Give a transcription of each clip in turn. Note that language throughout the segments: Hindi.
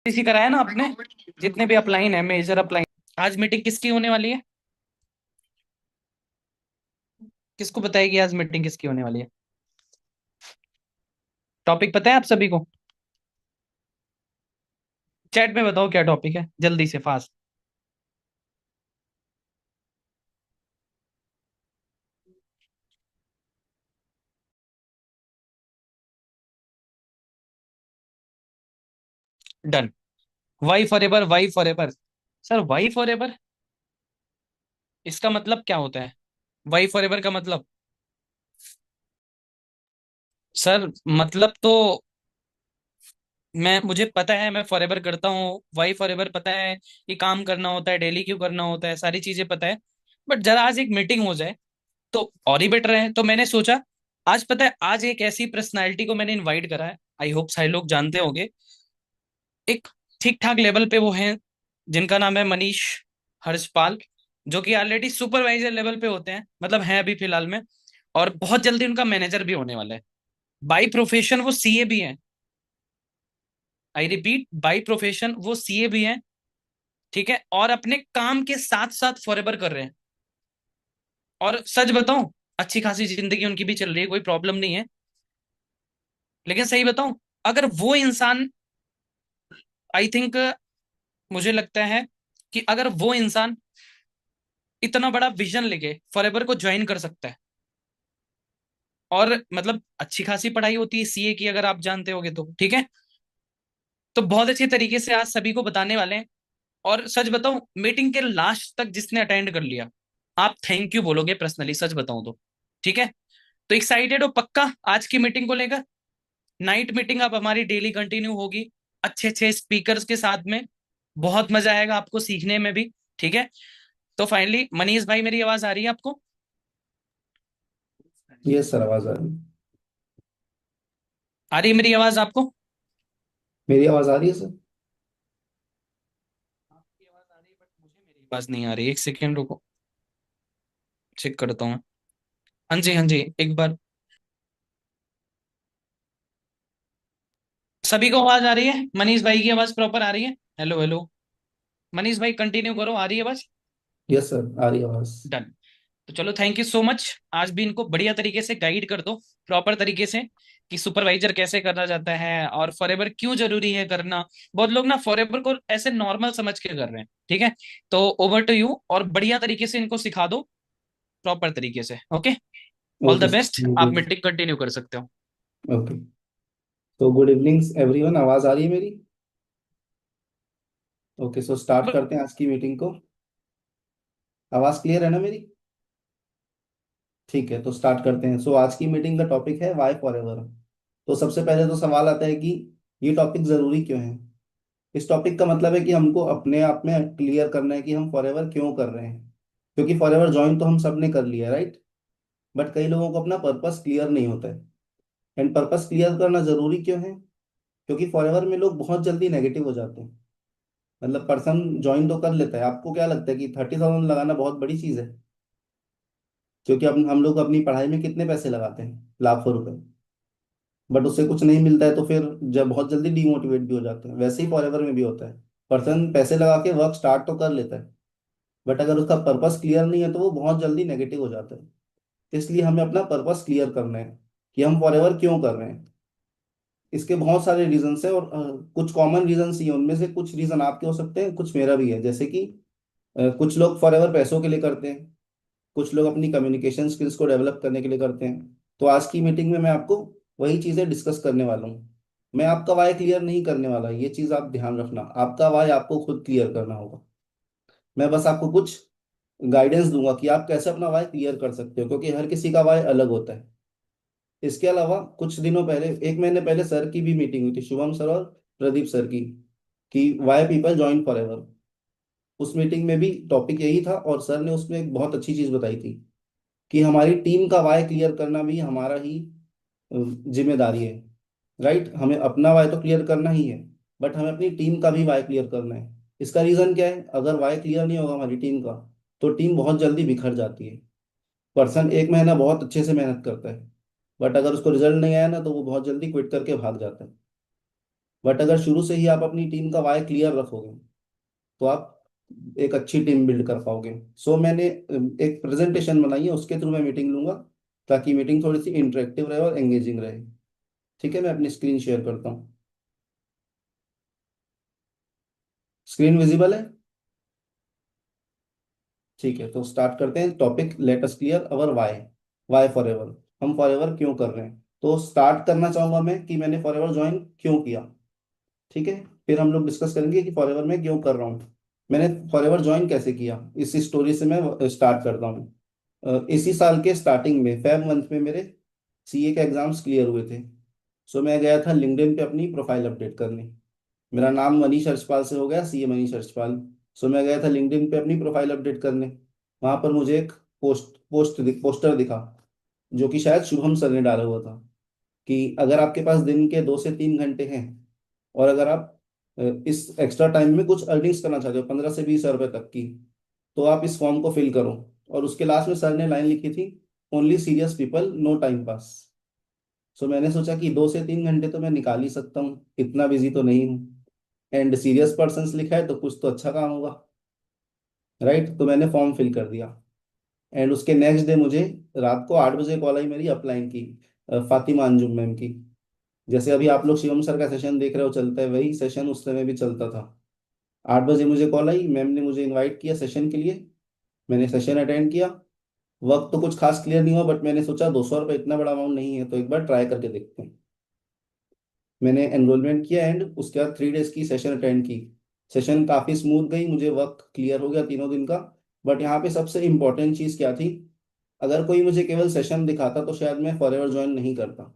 इसी कराया ना आपने, जितने भी अपलाइन है, मेजर अपलाइन। आज मीटिंग किसकी होने वाली है? किसको बताएगी आज मीटिंग किसकी होने वाली है? टॉपिक पता है आप सभी को? चैट में बताओ क्या टॉपिक है, जल्दी से, fast. Done. Why forever, why forever. Sir why forever, इसका मतलब क्या होता है? वाई फॉर एवर का मतलब, सर मतलब तो मैं, मुझे पता है, मैं फॉर एवर करता हूँ। वाई फॉर एवर पता है कि काम करना होता है, डेली क्यों करना होता है, सारी चीजें पता है। बट जरा आज एक मीटिंग हो जाए तो और ही बेटर है। तो मैंने सोचा, आज पता है, आज एक ऐसी पर्सनालिटी को मैंने इनवाइट करा है। आई होप सारे लोग जानते होंगे। एक ठीक ठाक लेवल पे वो हैं, जिनका नाम है मनीष हर्षपाल, जो कि ऑलरेडी सुपरवाइजर लेवल पे होते हैं, मतलब हैं अभी फिलहाल में। और बहुत जल्दी उनका मैनेजर भी होने वाला है। बाई प्रोफेशन वो सीए भी हैं। आई रिपीट, बाई प्रोफेशन वो सीए भी हैं। ठीक है, और अपने काम के साथ साथ फॉरएवर कर रहे हैं। और सच बताऊं, अच्छी खासी जिंदगी उनकी भी चल रही है, कोई प्रॉब्लम नहीं है। लेकिन सही बताऊं, अगर वो इंसान, आई थिंक, मुझे लगता है कि अगर वो इंसान इतना बड़ा विजन लेके फॉरएवर को ज्वाइन कर सकता है, और मतलब अच्छी खासी पढ़ाई होती है सीए की, अगर आप जानते होगे तो, ठीक है। तो बहुत अच्छे तरीके से आज सभी को बताने वाले हैं। और सच बताऊं, मीटिंग के लास्ट तक जिसने अटेंड कर लिया, आप थैंक यू बोलोगे पर्सनली, सच बताऊं तो। ठीक है, तो एक्साइटेड हो पक्का आज की मीटिंग को लेकर? नाइट मीटिंग अब हमारी डेली कंटिन्यू होगी, अच्छे अच्छे स्पीकर्स के साथ में। बहुत मजा आएगा आपको सीखने में भी। ठीक है, तो फाइनली मनीष भाई, मेरी आवाज आ रही है आपको? यस सर, आवाज आ रही है। आ रही है मेरी आवाज आपको? मेरी आवाज आ रही है सर। आपकी आवाज आ रही है, बट मुझे मेरी आवाज नहीं आ रही। एक सेकेंड रुको, चेक करता हूँ। हाँ जी, हाँ जी, एक बार। सभी को आवाज आ रही है? मनीष भाई की आवाज प्रॉपर आ रही है? Hello hello. मनीष भाई कंटिन्यू करो, आ रही है आवाज? यस सर, आ रही है आवाज। डन। तो चलो, थैंक यू सो मच। आज भी इनको बढ़िया तरीके से गाइड कर दो, प्रॉपर तरीके से, कि सुपरवाइजर कैसे करना चाहता है और फॉरएवर क्यों जरूरी है करना। बहुत लोग ना फॉरएवर को ऐसे नॉर्मल समझ के कर रहे हैं। ठीक है, तो ओवर टू यू, और बढ़िया तरीके से इनको सिखा दो, प्रॉपर तरीके से। Okay, all okay the sir, best, thank you. आप मीटिंग कंटिन्यू कर सकते हो। ओके, तो गुड इवनिंग एवरीवन, आवाज आ रही है मेरी? ओके, सो स्टार्ट करते हैं आज की मीटिंग को। आवाज क्लियर है ना मेरी? ठीक है, तो स्टार्ट करते हैं। सो आज की मीटिंग का टॉपिक है वाई फॉर एवर। तो सबसे पहले तो सवाल आता है कि ये टॉपिक जरूरी क्यों है। इस टॉपिक का मतलब है कि हमको अपने आप में क्लियर करना है कि हम फॉर एवर क्यों कर रहे हैं। क्योंकि फॉर एवर ज्वाइन तो हम सब ने कर लिया, राइट। बट कई लोगों को अपना पर्पस क्लियर नहीं होता है। एंड पर्पस क्लियर करना जरूरी क्यों है? क्योंकि फॉरएवर में लोग बहुत जल्दी नेगेटिव हो जाते हैं। मतलब पर्सन ज्वाइन तो कर लेता है, आपको क्या लगता है कि 30,000 लगाना बहुत बड़ी चीज है? क्योंकि हम लोग अपनी पढ़ाई में कितने पैसे लगाते हैं, लाखों रुपए। बट उससे कुछ नहीं मिलता है तो फिर जब बहुत जल्दी डिमोटिवेट भी हो जाते हैं। वैसे ही फॉरएवर में भी होता है। पर्सन पैसे लगा के वर्क स्टार्ट तो कर लेता है, बट अगर उसका पर्पस क्लियर नहीं है तो वो बहुत जल्दी नेगेटिव हो जाता है। इसलिए हमें अपना पर्पस क्लियर करना है कि हम फॉरएवर क्यों कर रहे हैं। इसके बहुत सारे रीजंस हैं, और कुछ कॉमन रीजंस ही हैं। उनमें से कुछ रीजन आपके हो सकते हैं, कुछ मेरा भी है। जैसे कि कुछ लोग फॉरएवर पैसों के लिए करते हैं, कुछ लोग अपनी कम्युनिकेशन स्किल्स को डेवलप करने के लिए करते हैं। तो आज की मीटिंग में मैं आपको वही चीज़ें डिस्कस करने वाला हूँ। मैं आपका वाई क्लियर नहीं करने वाला, ये चीज़ आप ध्यान रखना। आपका वाई आपको खुद क्लियर करना होगा। मैं बस आपको कुछ गाइडेंस दूंगा कि आप कैसे अपना वाई क्लियर कर सकते हो, क्योंकि हर किसी का वाई अलग होता है। इसके अलावा कुछ दिनों पहले, एक महीने पहले, सर की भी मीटिंग हुई थी, शुभम सर और प्रदीप सर की, कि why people join for ever. उस मीटिंग में भी टॉपिक यही था, और सर ने उसमें एक बहुत अच्छी चीज बताई थी कि हमारी टीम का वाई क्लियर करना भी हमारा ही जिम्मेदारी है। राइट, हमें अपना वाई तो क्लियर करना ही है, बट हमें अपनी टीम का भी वाई क्लियर करना है। इसका रीजन क्या है? अगर वाई क्लियर नहीं होगा हमारी टीम का, तो टीम बहुत जल्दी बिखर जाती है। पर्सन एक महीना बहुत अच्छे से मेहनत करता है, बट अगर उसको रिजल्ट नहीं आया ना, तो वो बहुत जल्दी क्विट करके भाग जाता है। बट अगर शुरू से ही आप अपनी टीम का वाई क्लियर रखोगे तो आप एक अच्छी टीम बिल्ड कर पाओगे। सो मैंने एक प्रेजेंटेशन बनाई है, उसके थ्रू मैं मीटिंग लूंगा, ताकि मीटिंग थोड़ी सी इंटरेक्टिव रहे और एंगेजिंग रहे। ठीक है, मैं अपनी स्क्रीन शेयर करता हूँ। स्क्रीन विजिबल है? ठीक है, तो स्टार्ट करते हैं। Topic, let us clear our why. Why forever, हम फॉर एवर क्यों कर रहे हैं। तो स्टार्ट करना चाहूंगा मैं कि मैंने फॉर एवर ज्वाइन क्यों किया। ठीक है, फिर हम लोग डिस्कस करेंगे कि फॉर एवर मैं क्यों कर रहा हूँ। मैंने फॉर एवर ज्वाइन कैसे किया, इस स्टोरी से मैं स्टार्ट करता हूँ। इसी साल के स्टार्टिंग में फेब मंथ में मेरे सीए के एग्जाम्स क्लियर हुए थे। सो मैं गया था लिंक्डइन पे अपनी प्रोफाइल अपडेट करने। मेरा नाम मनीष हर्षपाल से हो गया सीए मनीष हर्षपाल। सो मैं गया था लिंक्डइन पे अपनी प्रोफाइल अपडेट करने। वहां पर मुझे एक पोस्टर दिखा, जो कि शायद शुभम सर ने डाला हुआ था, कि अगर आपके पास दिन के 2 से 3 घंटे हैं और अगर आप इस एक्स्ट्रा टाइम में कुछ अर्निंग्स करना चाहते हो 15 से 20 हज़ार रुपए तक की, तो आप इस फॉर्म को फिल करो। और उसके लास्ट में सर ने लाइन लिखी थी, only serious people, no time pass. So मैंने सोचा कि 2 से 3 घंटे तो मैं निकाल ही सकता हूँ, इतना बिजी तो नहीं हूँ। एंड सीरियस पर्सन्स लिखा है तो कुछ तो अच्छा काम होगा, राइट। तो मैंने फॉर्म फिल कर दिया। एंड उसके नेक्स्ट डे मुझे रात को 8 बजे कॉल आई मेरी अपलाइन की, फातिमा अंजुम मैम की। जैसे अभी आप लोग शिवम सर का सेशन देख रहे हो चलता है, वही सेशन उस समय भी चलता था। 8 बजे मुझे कॉल आई, मैम ने मुझे इनवाइट किया सेशन के लिए। मैंने सेशन अटेंड किया। वक्त तो कुछ खास क्लियर नहीं हुआ, बट मैंने सोचा 200 रुपये इतना बड़ा अमाउंट नहीं है, तो एक बार ट्राई करके देखते हैं। मैंने एनरोलमेंट किया एंड उसके बाद 3 डेज की सेशन अटेंड की। सेशन काफ़ी स्मूथ गई, मुझे वक्त क्लियर हो गया तीनों दिन का। बट यहाँ पे सबसे इम्पोर्टेंट चीज़ क्या थी, अगर कोई मुझे केवल सेशन दिखाता तो शायद मैं फॉरएवर ज्वाइन नहीं करता।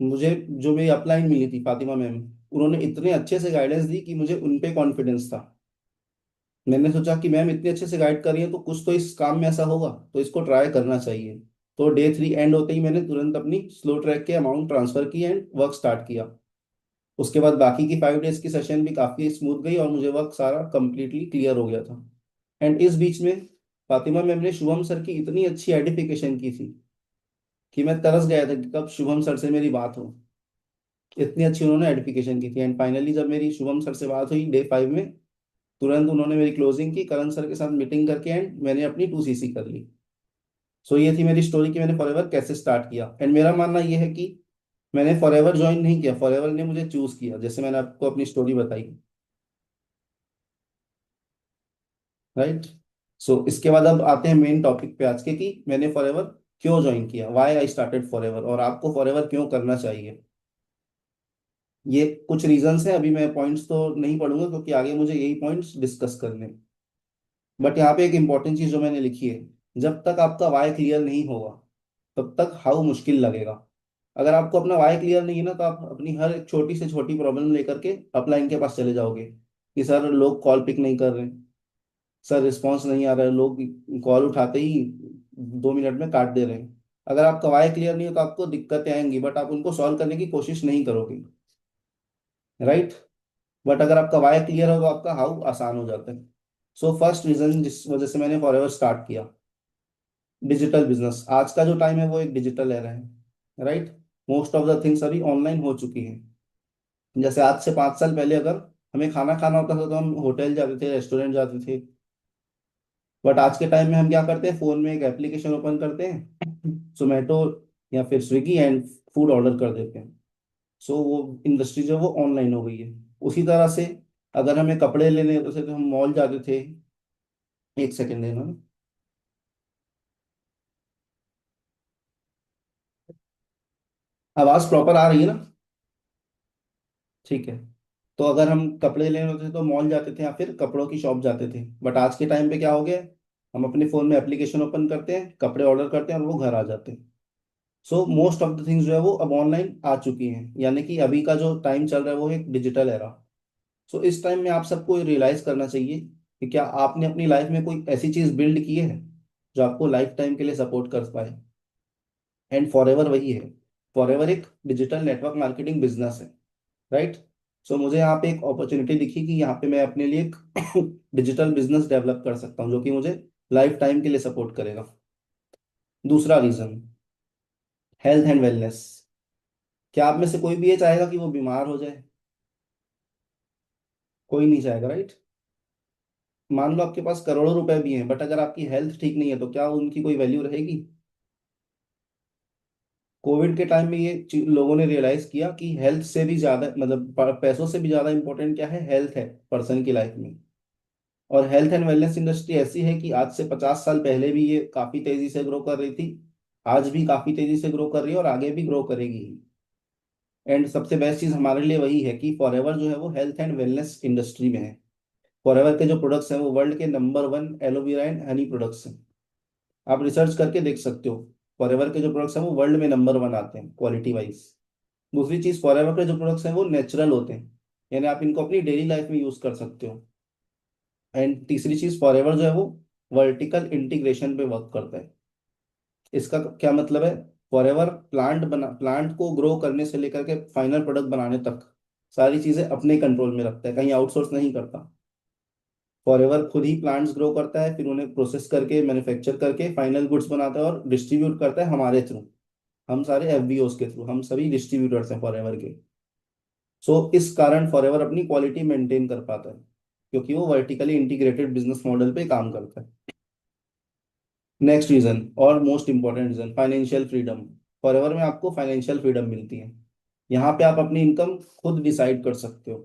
मुझे जो मेरी अपलाइन मिली थी फातिमा मैम, उन्होंने इतने अच्छे से गाइडेंस दी कि मुझे उन पे कॉन्फिडेंस था। मैंने सोचा कि मैम इतने अच्छे से गाइड कर रही है तो कुछ तो इस काम में ऐसा होगा, तो इसको ट्राई करना चाहिए। तो डे 3 एंड होते ही मैंने तुरंत अपनी स्लो ट्रैक के अमाउंट ट्रांसफर की एंड वर्क स्टार्ट किया। उसके बाद बाकी की 5 डेज की सेशन भी काफ़ी स्मूथ गई और मुझे वर्क सारा कंप्लीटली क्लियर हो गया था। एंड इस बीच में फातिमा मैम ने शुभम सर की इतनी अच्छी एडिफिकेशन की थी कि मैं तरस गया था कि कब शुभम सर से मेरी बात हो। इतनी अच्छी उन्होंने एडिफिकेशन की थी। एंड फाइनली जब मेरी शुभम सर से बात हुई डे 5 में, तुरंत उन्होंने मेरी क्लोजिंग की करण सर के साथ मीटिंग करके, एंड मैंने अपनी 2 सीसी कर ली। सो ये थी मेरी स्टोरी कि मैंने फॉरएवर कैसे स्टार्ट किया। एंड मेरा मानना ये है कि मैंने फॉरएवर ज्वाइन नहीं किया, फॉरएवर ने मुझे चूज किया, जैसे मैंने आपको अपनी स्टोरी बताई, राइट। सो इसके बाद अब आते हैं मेन टॉपिक पे आज के, कि मैंने फॉरएवर क्यों ज्वाइन किया, वाई आई स्टार्टेड फॉरएवर, और आपको फॉरएवर क्यों करना चाहिए। ये कुछ रीजंस हैं, अभी मैं पॉइंट्स तो नहीं पढ़ूंगा क्योंकि आगे मुझे यही पॉइंट्स डिस्कस करने हैं। बट यहाँ पे एक इंपॉर्टेंट चीज जो मैंने लिखी है, जब तक आपका वाई क्लियर नहीं होगा तब तक हाउ मुश्किल लगेगा। अगर आपको अपना वाई क्लियर नहीं है ना, तो आप अपनी हर एक छोटी से छोटी प्रॉब्लम लेकर के अपलाइन के पास चले जाओगे, कि सर लोग कॉल पिक नहीं कर रहे, सर रिस्पॉन्स नहीं आ रहा है, लोग कॉल उठाते ही 2 मिनट में काट दे रहे हैं। अगर आपका वाई क्लियर नहीं हो तो आपको दिक्कतें आएंगी, बट आप उनको सॉल्व करने की कोशिश नहीं करोगे, राइट। बट अगर आपका वाई क्लियर हो तो आपका हाउ आसान हो जाता है। सो फर्स्ट रीजन जिस वजह से मैंने फॉरएवर स्टार्ट किया, डिजिटल बिजनेस। आज का जो टाइम है वो एक डिजिटल एरा है, right. Most of the things अभी ऑनलाइन हो चुकी हैं। जैसे आज से 5 साल पहले अगर हमें खाना खाना होता था तो हम होटल जाते थे, रेस्टोरेंट जाते थे। बट आज के टाइम में हम क्या करते हैं, फोन में एक एप्लीकेशन ओपन करते हैं, जोमेटो या फिर स्विगी, एंड फूड ऑर्डर कर देते हैं। सो वो इंडस्ट्री जो है वो ऑनलाइन हो गई है। उसी तरह से अगर हमें कपड़े लेने होते थे तो हम मॉल जाते थे। एक सेकेंड देना। आवाज प्रॉपर आ रही है ना? ठीक है। तो अगर हम कपड़े लेने होते थे तो मॉल जाते थे या फिर कपड़ों की शॉप जाते थे। बट आज के टाइम पे क्या हो गया है, हम अपने फोन में एप्लीकेशन ओपन करते हैं, कपड़े ऑर्डर करते हैं और वो घर आ जाते हैं। So most of the things जो है वो अब ऑनलाइन आ चुकी हैं, यानी कि अभी का जो टाइम चल रहा है वो एक डिजिटल एरा। सो इस टाइम में आप सबको रियलाइज करना चाहिए कि क्या आपने अपनी लाइफ में कोई ऐसी चीज बिल्ड की है जो आपको लाइफ टाइम के लिए सपोर्ट कर पाए। एंड फॉरएवर वही है। फॉरएवर एक डिजिटल नेटवर्क मार्केटिंग बिजनेस है, राइट। सो मुझे यहाँ पे एक अपॉर्चुनिटी दिखी कि यहाँ पे मैं अपने लिए एक डिजिटल बिजनेस डेवलप कर सकता हूँ जो कि मुझे लाइफ टाइम के लिए सपोर्ट करेगा। दूसरा रीजन, हेल्थ एंड वेलनेस। क्या आप में से कोई भी ये चाहेगा कि वो बीमार हो जाए? कोई नहीं चाहेगा, राइट? मान लो आपके पास करोड़ों रुपए भी हैं, बट अगर आपकी हेल्थ ठीक नहीं है तो क्या उनकी कोई वैल्यू रहेगी? कोविड के टाइम में ये लोगों ने रियलाइज किया कि हेल्थ से भी ज्यादा, मतलब पैसों से भी ज्यादा इंपॉर्टेंट क्या है, हेल्थ है पर्सन की लाइफ में। और हेल्थ एंड वेलनेस इंडस्ट्री ऐसी है कि आज से 50 साल पहले भी ये काफी तेजी से ग्रो कर रही थी, आज भी काफी तेजी से ग्रो कर रही है और आगे भी ग्रो करेगी। एंड सबसे बेस्ट चीज हमारे लिए वही है कि फॉरएवर जो है वो हेल्थ एंड वेलनेस इंडस्ट्री में है। फॉरएवर के जो प्रोडक्ट्स हैं वो वर्ल्ड के number 1 aloe vera and honey products हैं। आप रिसर्च करके देख सकते हो, फॉरएवर के जो प्रोडक्ट्स हैं वो वर्ल्ड में नंबर 1 आते हैं क्वालिटी वाइज। दूसरी चीज, फॉरएवर के जो प्रोडक्ट्स हैं वो नेचुरल होते हैं, यानी आप इनको अपनी डेली लाइफ में यूज कर सकते हो। एंड तीसरी चीज, फॉरएवर जो है वो वर्टिकल इंटीग्रेशन पे वर्क करता है। इसका क्या मतलब है? फॉरएवर प्लांट को ग्रो करने से लेकर के फाइनल प्रोडक्ट बनाने तक सारी चीजें अपने कंट्रोल में रखता है, कहीं आउटसोर्स नहीं करता। फॉरएवर खुद ही प्लांट्स ग्रो करता है, फिर उन्हें प्रोसेस करके मैन्युफैक्चर करके फाइनल गुड्स बनाता है और डिस्ट्रीब्यूट करता है हमारे थ्रू। हम सारे एफबीओस के थ्रू, हम सभी डिस्ट्रीब्यूटर्स हैं फॉरएवर के। सो इस कारण फॉरएवर अपनी क्वालिटी मेंटेन कर पाता है, क्योंकि वो वर्टिकली इंटीग्रेटेड बिजनेस मॉडल पे काम करता है। नेक्स्ट रीजन और most important reason, financial freedom. Forever में आपको फाइनेंशियल फ्रीडम मिलती है। यहाँ पे आप अपनी इनकम खुद डिसाइड कर सकते हो।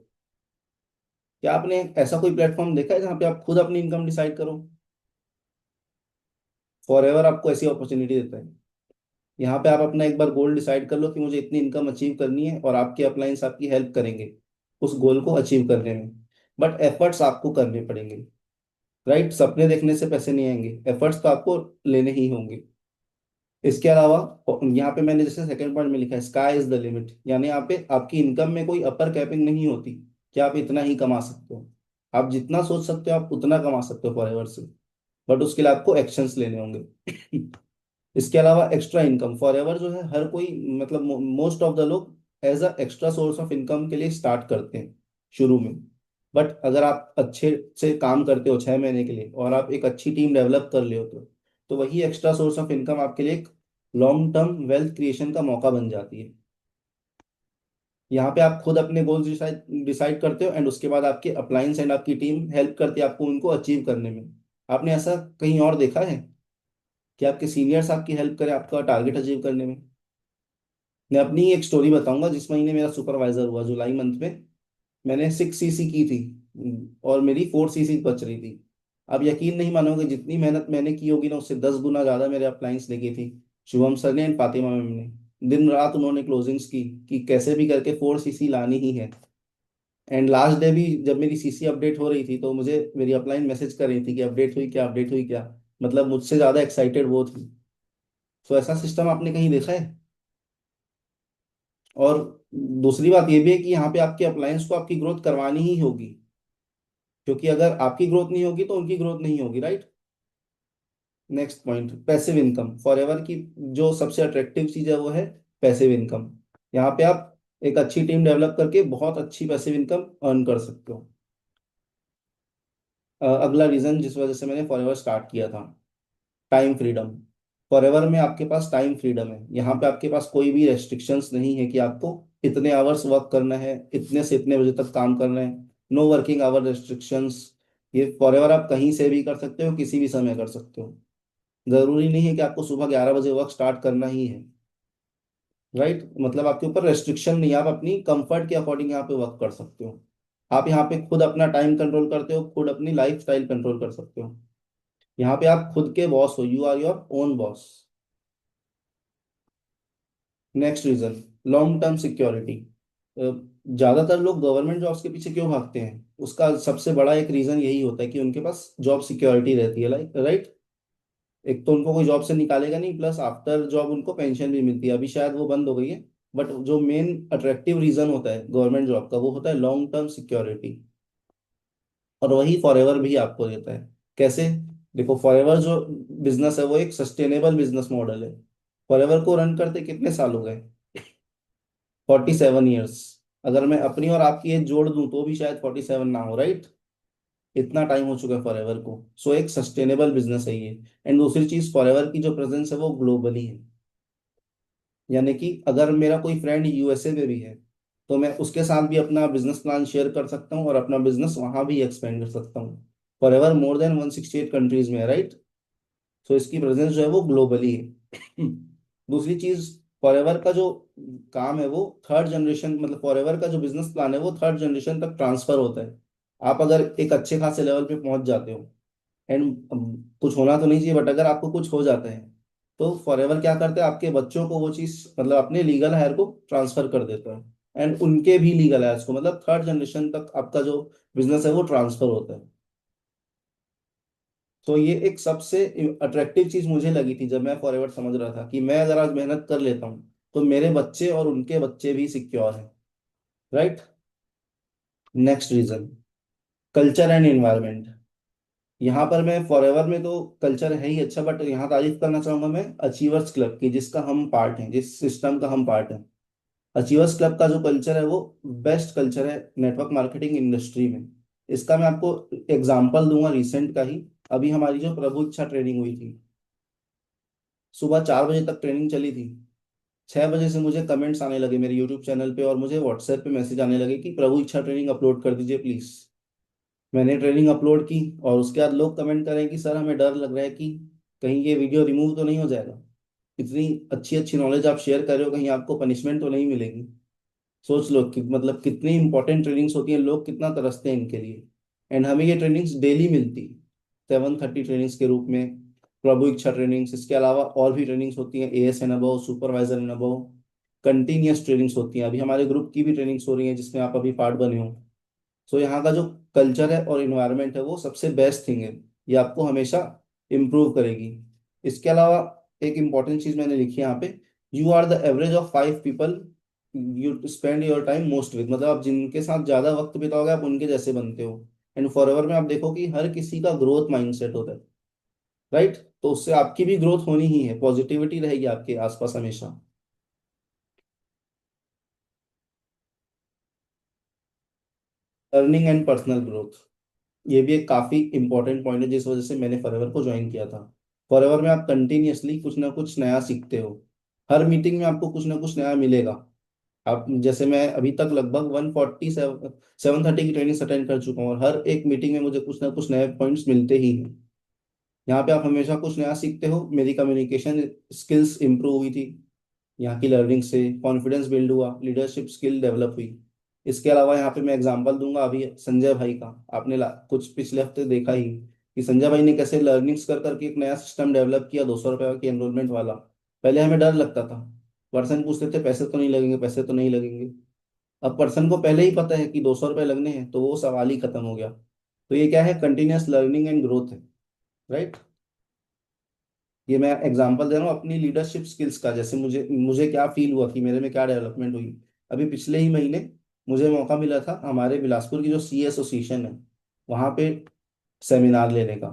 क्या आपने ऐसा कोई प्लेटफॉर्म देखा है जहाँ पे आप खुद अपनी इनकम डिसाइड करो? फॉरएवर आपको ऐसी अपॉर्चुनिटी देता है। यहाँ पे आप अपना एक बार गोल डिसाइड कर लो कि मुझे इतनी इनकम अचीव करनी है, और आपके अपलाइंस आपकी हेल्प करेंगे उस गोल को अचीव करने में। बट एफर्ट्स आपको करने पड़ेंगे, राइट? सपने देखने से पैसे नहीं आएंगे, एफर्ट्स तो आपको लेने ही होंगे। इसके अलावा यहाँ पे मैंने जैसे सेकंड पॉइंट में लिखा है, स्काई इज द लिमिट, यानी यहाँ पे आपकी इनकम में कोई अपर कैपिंग नहीं होती कि आप इतना ही कमा सकते हो। आप जितना सोच सकते हो आप उतना कमा सकते हो फॉरएवर से, बट उसके लिए आपको एक्शंस लेने होंगे। इसके अलावा एक्स्ट्रा इनकम, फॉरएवर जो है हर कोई, मतलब मोस्ट ऑफ द लोग as a extra source of income के लिए स्टार्ट करते हैं शुरू में। बट अगर आप अच्छे से काम करते हो 6 महीने के लिए और आप एक अच्छी टीम डेवलप कर ले हो तो वही एक्स्ट्रा सोर्स ऑफ इनकम आपके लिए एक लॉन्ग टर्म वेल्थ क्रिएशन का मौका बन जाती है। यहाँ पे आप खुद अपने गोल्स डिसाइड डिसाइड करते हो, एंड उसके बाद आपके अप्लायंस एंड आपकी टीम हेल्प करती है आपको उनको अचीव करने में। आपने ऐसा कहीं और देखा है कि आपके सीनियर्स आपकी हेल्प करें आपका टारगेट अचीव करने में? मैं अपनी एक स्टोरी बताऊंगा। जिस महीने मेरा सुपरवाइजर हुआ, जुलाई मंथ में, मैंने 6 सीसी की थी, और मेरी 4 सीसी बच रही थी। आप यकीन नहीं मानोगे, जितनी मेहनत मैंने की होगी ना उससे 10 गुना ज्यादा मेरे अप्लायंस ने की थी। शुभम सर ने एंड फातिमा मैम ने दिन रात उन्होंने क्लोजिंग्स की कि कैसे भी करके 4 सीसी लानी ही है। एंड लास्ट डे भी जब मेरी सीसी अपडेट हो रही थी तो मुझे मेरी अपलाइन मैसेज कर रही थी कि अपडेट हुई क्या, अपडेट हुई क्या। मतलब मुझसे ज्यादा एक्साइटेड वो थी। तो ऐसा सिस्टम आपने कहीं देखा है? और दूसरी बात ये भी है कि यहाँ पे आपके अप्लायंस को आपकी ग्रोथ करवानी ही होगी, क्योंकि अगर आपकी ग्रोथ नहीं होगी तो उनकी ग्रोथ नहीं होगी, right? Next point, passive income. Forever की जो सबसे अट्रैक्टिव चीज है वो है पैसिव इनकम। यहाँ पे आप एक अच्छी टीम डेवलप करके बहुत अच्छी पैसिव इनकम अर्न कर सकते हो। अगला रीजन जिस वजह से मैंने फॉरएवर स्टार्ट किया था, टाइम फ्रीडम। फॉरएवर में आपके पास टाइम फ्रीडम है। यहाँ पे आपके पास कोई भी रेस्ट्रिक्शंस नहीं है कि आपको इतने आवर्स वर्क करना है, इतने से इतने बजे तक काम करना है। No working hour restrictions. ये फॉरएवर आप कहीं से भी कर सकते हो, किसी भी समय कर सकते हो। जरूरी नहीं है कि आपको सुबह 11 बजे वर्क स्टार्ट करना ही है, राइट? मतलब आपके ऊपर रेस्ट्रिक्शन नहीं है, आप अपनी कंफर्ट के अकॉर्डिंग यहाँ पे वर्क कर सकते हो। आप यहाँ पे खुद अपना टाइम कंट्रोल करते हो, खुद अपनी लाइफ स्टाइल कंट्रोल कर सकते हो। यहाँ पे आप खुद के बॉस हो, you are your own boss. Next reason, long term security. ज्यादातर लोग गवर्नमेंट जॉब्स के पीछे क्यों भागते हैं? उसका सबसे बड़ा एक रीजन यही होता है कि उनके पास जॉब सिक्योरिटी रहती है, लाइक, राइट? एक तो उनको कोई जॉब से निकालेगा नहीं, प्लस आफ्टर जॉब उनको पेंशन भी मिलती है। अभी शायद वो बंद हो गई है, बट जो मेन अट्रैक्टिव रीजन होता है गवर्नमेंट जॉब का वो होता है लॉन्ग टर्म सिक्योरिटी। और वही फॉरएवर भी आपको देता है। कैसे? देखो, फॉरएवर जो बिजनेस है वो एक सस्टेनेबल बिजनेस मॉडल है। फॉरएवर को रन करते कितने साल हो गए? 47 ईयर्स। अगर मैं अपनी और आपकी एज जोड़ दूं तो भी शायद 47 ना हो, राइट? इतना टाइम हो चुका है फॉरएवर को। सो एक सस्टेनेबल बिजनेस है ये। एंड दूसरी चीज, फॉरएवर की जो प्रेजेंस है वो ग्लोबली है। यानी कि अगर मेरा कोई फ्रेंड यूएसए में भी है तो मैं उसके साथ भी अपना बिजनेस प्लान शेयर कर सकता हूँ और अपना बिजनेस वहां भी एक्सपेंड कर सकता हूँ। For ever more than 168 countries में है, राइट। सो इसकी प्रेजेंस जो है वो ग्लोबली है। दूसरी चीज, फॉरएवर का जो काम है वो थर्ड जनरेशन, मतलब फॉरएवर का जो बिजनेस प्लान है वो थर्ड जनरेशन तक ट्रांसफर होता है। आप अगर एक अच्छे खासे लेवल पे पहुंच जाते हो एंड कुछ होना तो नहीं चाहिए, बट अगर आपको कुछ हो जाता है तो फॉरएवर क्या करता है, आपके बच्चों को वो चीज मतलब अपने लीगल हायर को ट्रांसफर कर देता है एंड उनके भी लीगल हायर्स को, मतलब थर्ड जनरेशन तक आपका जो बिजनेस है वो ट्रांसफर होता है। तो ये एक सबसे अट्रैक्टिव चीज मुझे लगी थी जब मैं फॉरएवर समझ रहा था कि मैं अगर आज मेहनत कर लेता हूँ तो मेरे बच्चे और उनके बच्चे भी सिक्योर हैं, right. Next reason, culture and environment. यहाँ पर मैं फॉरएवर में तो कल्चर है ही अच्छा, बट यहाँ तारीफ करना चाहूंगा मैं अचीवर्स क्लब की, जिसका हम पार्ट हैं, जिस सिस्टम का हम पार्ट हैं। अचीवर्स क्लब का जो कल्चर है वो बेस्ट कल्चर है नेटवर्क मार्केटिंग इंडस्ट्री में। इसका मैं आपको एग्जांपल दूंगा रिसेंट का ही। अभी हमारी जो प्रभु इच्छा ट्रेनिंग हुई थी, सुबह 4 बजे तक ट्रेनिंग चली थी। 6 बजे से मुझे कमेंट्स आने लगे मेरे यूट्यूब चैनल पे और मुझे व्हाट्सएप पे मैसेज आने लगे कि प्रभु इच्छा ट्रेनिंग अपलोड कर दीजिए प्लीज। मैंने ट्रेनिंग अपलोड की और उसके बाद लोग कमेंट करें कि सर हमें डर लग रहा है कि कहीं ये वीडियो रिमूव तो नहीं हो जाएगा, इतनी अच्छी अच्छी नॉलेज आप शेयर कर रहे हो, कहीं आपको पनिशमेंट तो नहीं मिलेगी। सोच लो कि मतलब कितनी इंपॉर्टेंट ट्रेनिंग्स होती हैं, लोग कितना तरसते हैं इनके लिए। एंड हमें ये ट्रेनिंग्स डेली मिलती, 7:30 ट्रेनिंग्स के रूप में, प्रभु इच्छा ट्रेनिंग्स। इसके अलावा और भी ट्रेनिंग्स होती हैं, as and above, supervisor and above, continuous trainings होती हैं। अभी हमारे ग्रुप की भी ट्रेनिंग्स हो रही हैं जिसमें आप अभी पार्ट बने हो। सो यहाँ का जो कल्चर है और इन्वायरमेंट है वो सबसे बेस्ट थिंग है, ये आपको हमेशा इम्प्रूव करेगी। इसके अलावा एक इम्पॉर्टेंट चीज मैंने लिखी है यहाँ पे, you are the average of 5 people you spend your time most with, मतलब आप जिनके साथ ज्यादा वक्त बिताओगे आप उनके जैसे बनते हो। एंड फॉरएवर में आप देखो कि हर किसी का ग्रोथ माइंडसेट होता है, राइट। तो उससे आपकी भी ग्रोथ होनी ही है, पॉजिटिविटी रहेगी आपके आसपास हमेशा। अर्निंग एंड पर्सनल ग्रोथ, ये भी एक काफी इंपॉर्टेंट पॉइंट है जिस वजह से मैंने फॉरएवर को ज्वाइन किया था। फॉरएवर में आप कंटिन्यूअसली कुछ ना कुछ नया सीखते हो, हर मीटिंग में आपको कुछ ना कुछ नया मिलेगा। आप जैसे मैं अभी तक लगभग 7:30 की ट्रेनिंग अटेंड कर चुका हूँ और हर एक मीटिंग में मुझे कुछ ना कुछ नए पॉइंट्स मिलते ही हैं। यहाँ पे आप हमेशा कुछ नया सीखते हो। मेरी कम्युनिकेशन स्किल्स इंप्रूव हुई थी यहाँ की लर्निंग से, कॉन्फिडेंस बिल्ड हुआ, लीडरशिप स्किल डेवलप हुई। इसके अलावा यहाँ पे मैं एग्जांपल दूंगा अभी संजय भाई का। आपने कुछ पिछले हफ्ते देखा ही कि संजय भाई ने कैसे लर्निंग्स कर करके एक नया सिस्टम डेवलप किया, 200 रुपये की एनरोलमेंट वाला। पहले हमें डर लगता था, पर्सन पूछते थे पैसे तो नहीं लगेंगे, पैसे तो नहीं लगेंगे। अब पर्सन को पहले ही पता है कि 200 रुपये लगने हैं तो वो सवाल ही खत्म हो गया। तो ये क्या है, कंटिन्यूस लर्निंग एंड ग्रोथ है, राइट। ये मैं एग्जांपल दे रहा हूँ अपनी लीडरशिप स्किल्स का, जैसे मुझे मुझे क्या फील हुआ कि मेरे में क्या डेवलपमेंट हुई। अभी पिछले ही महीने मुझे मौका मिला था हमारे बिलासपुर की जो सी एसोसिएशन है वहाँ पे सेमिनार लेने का।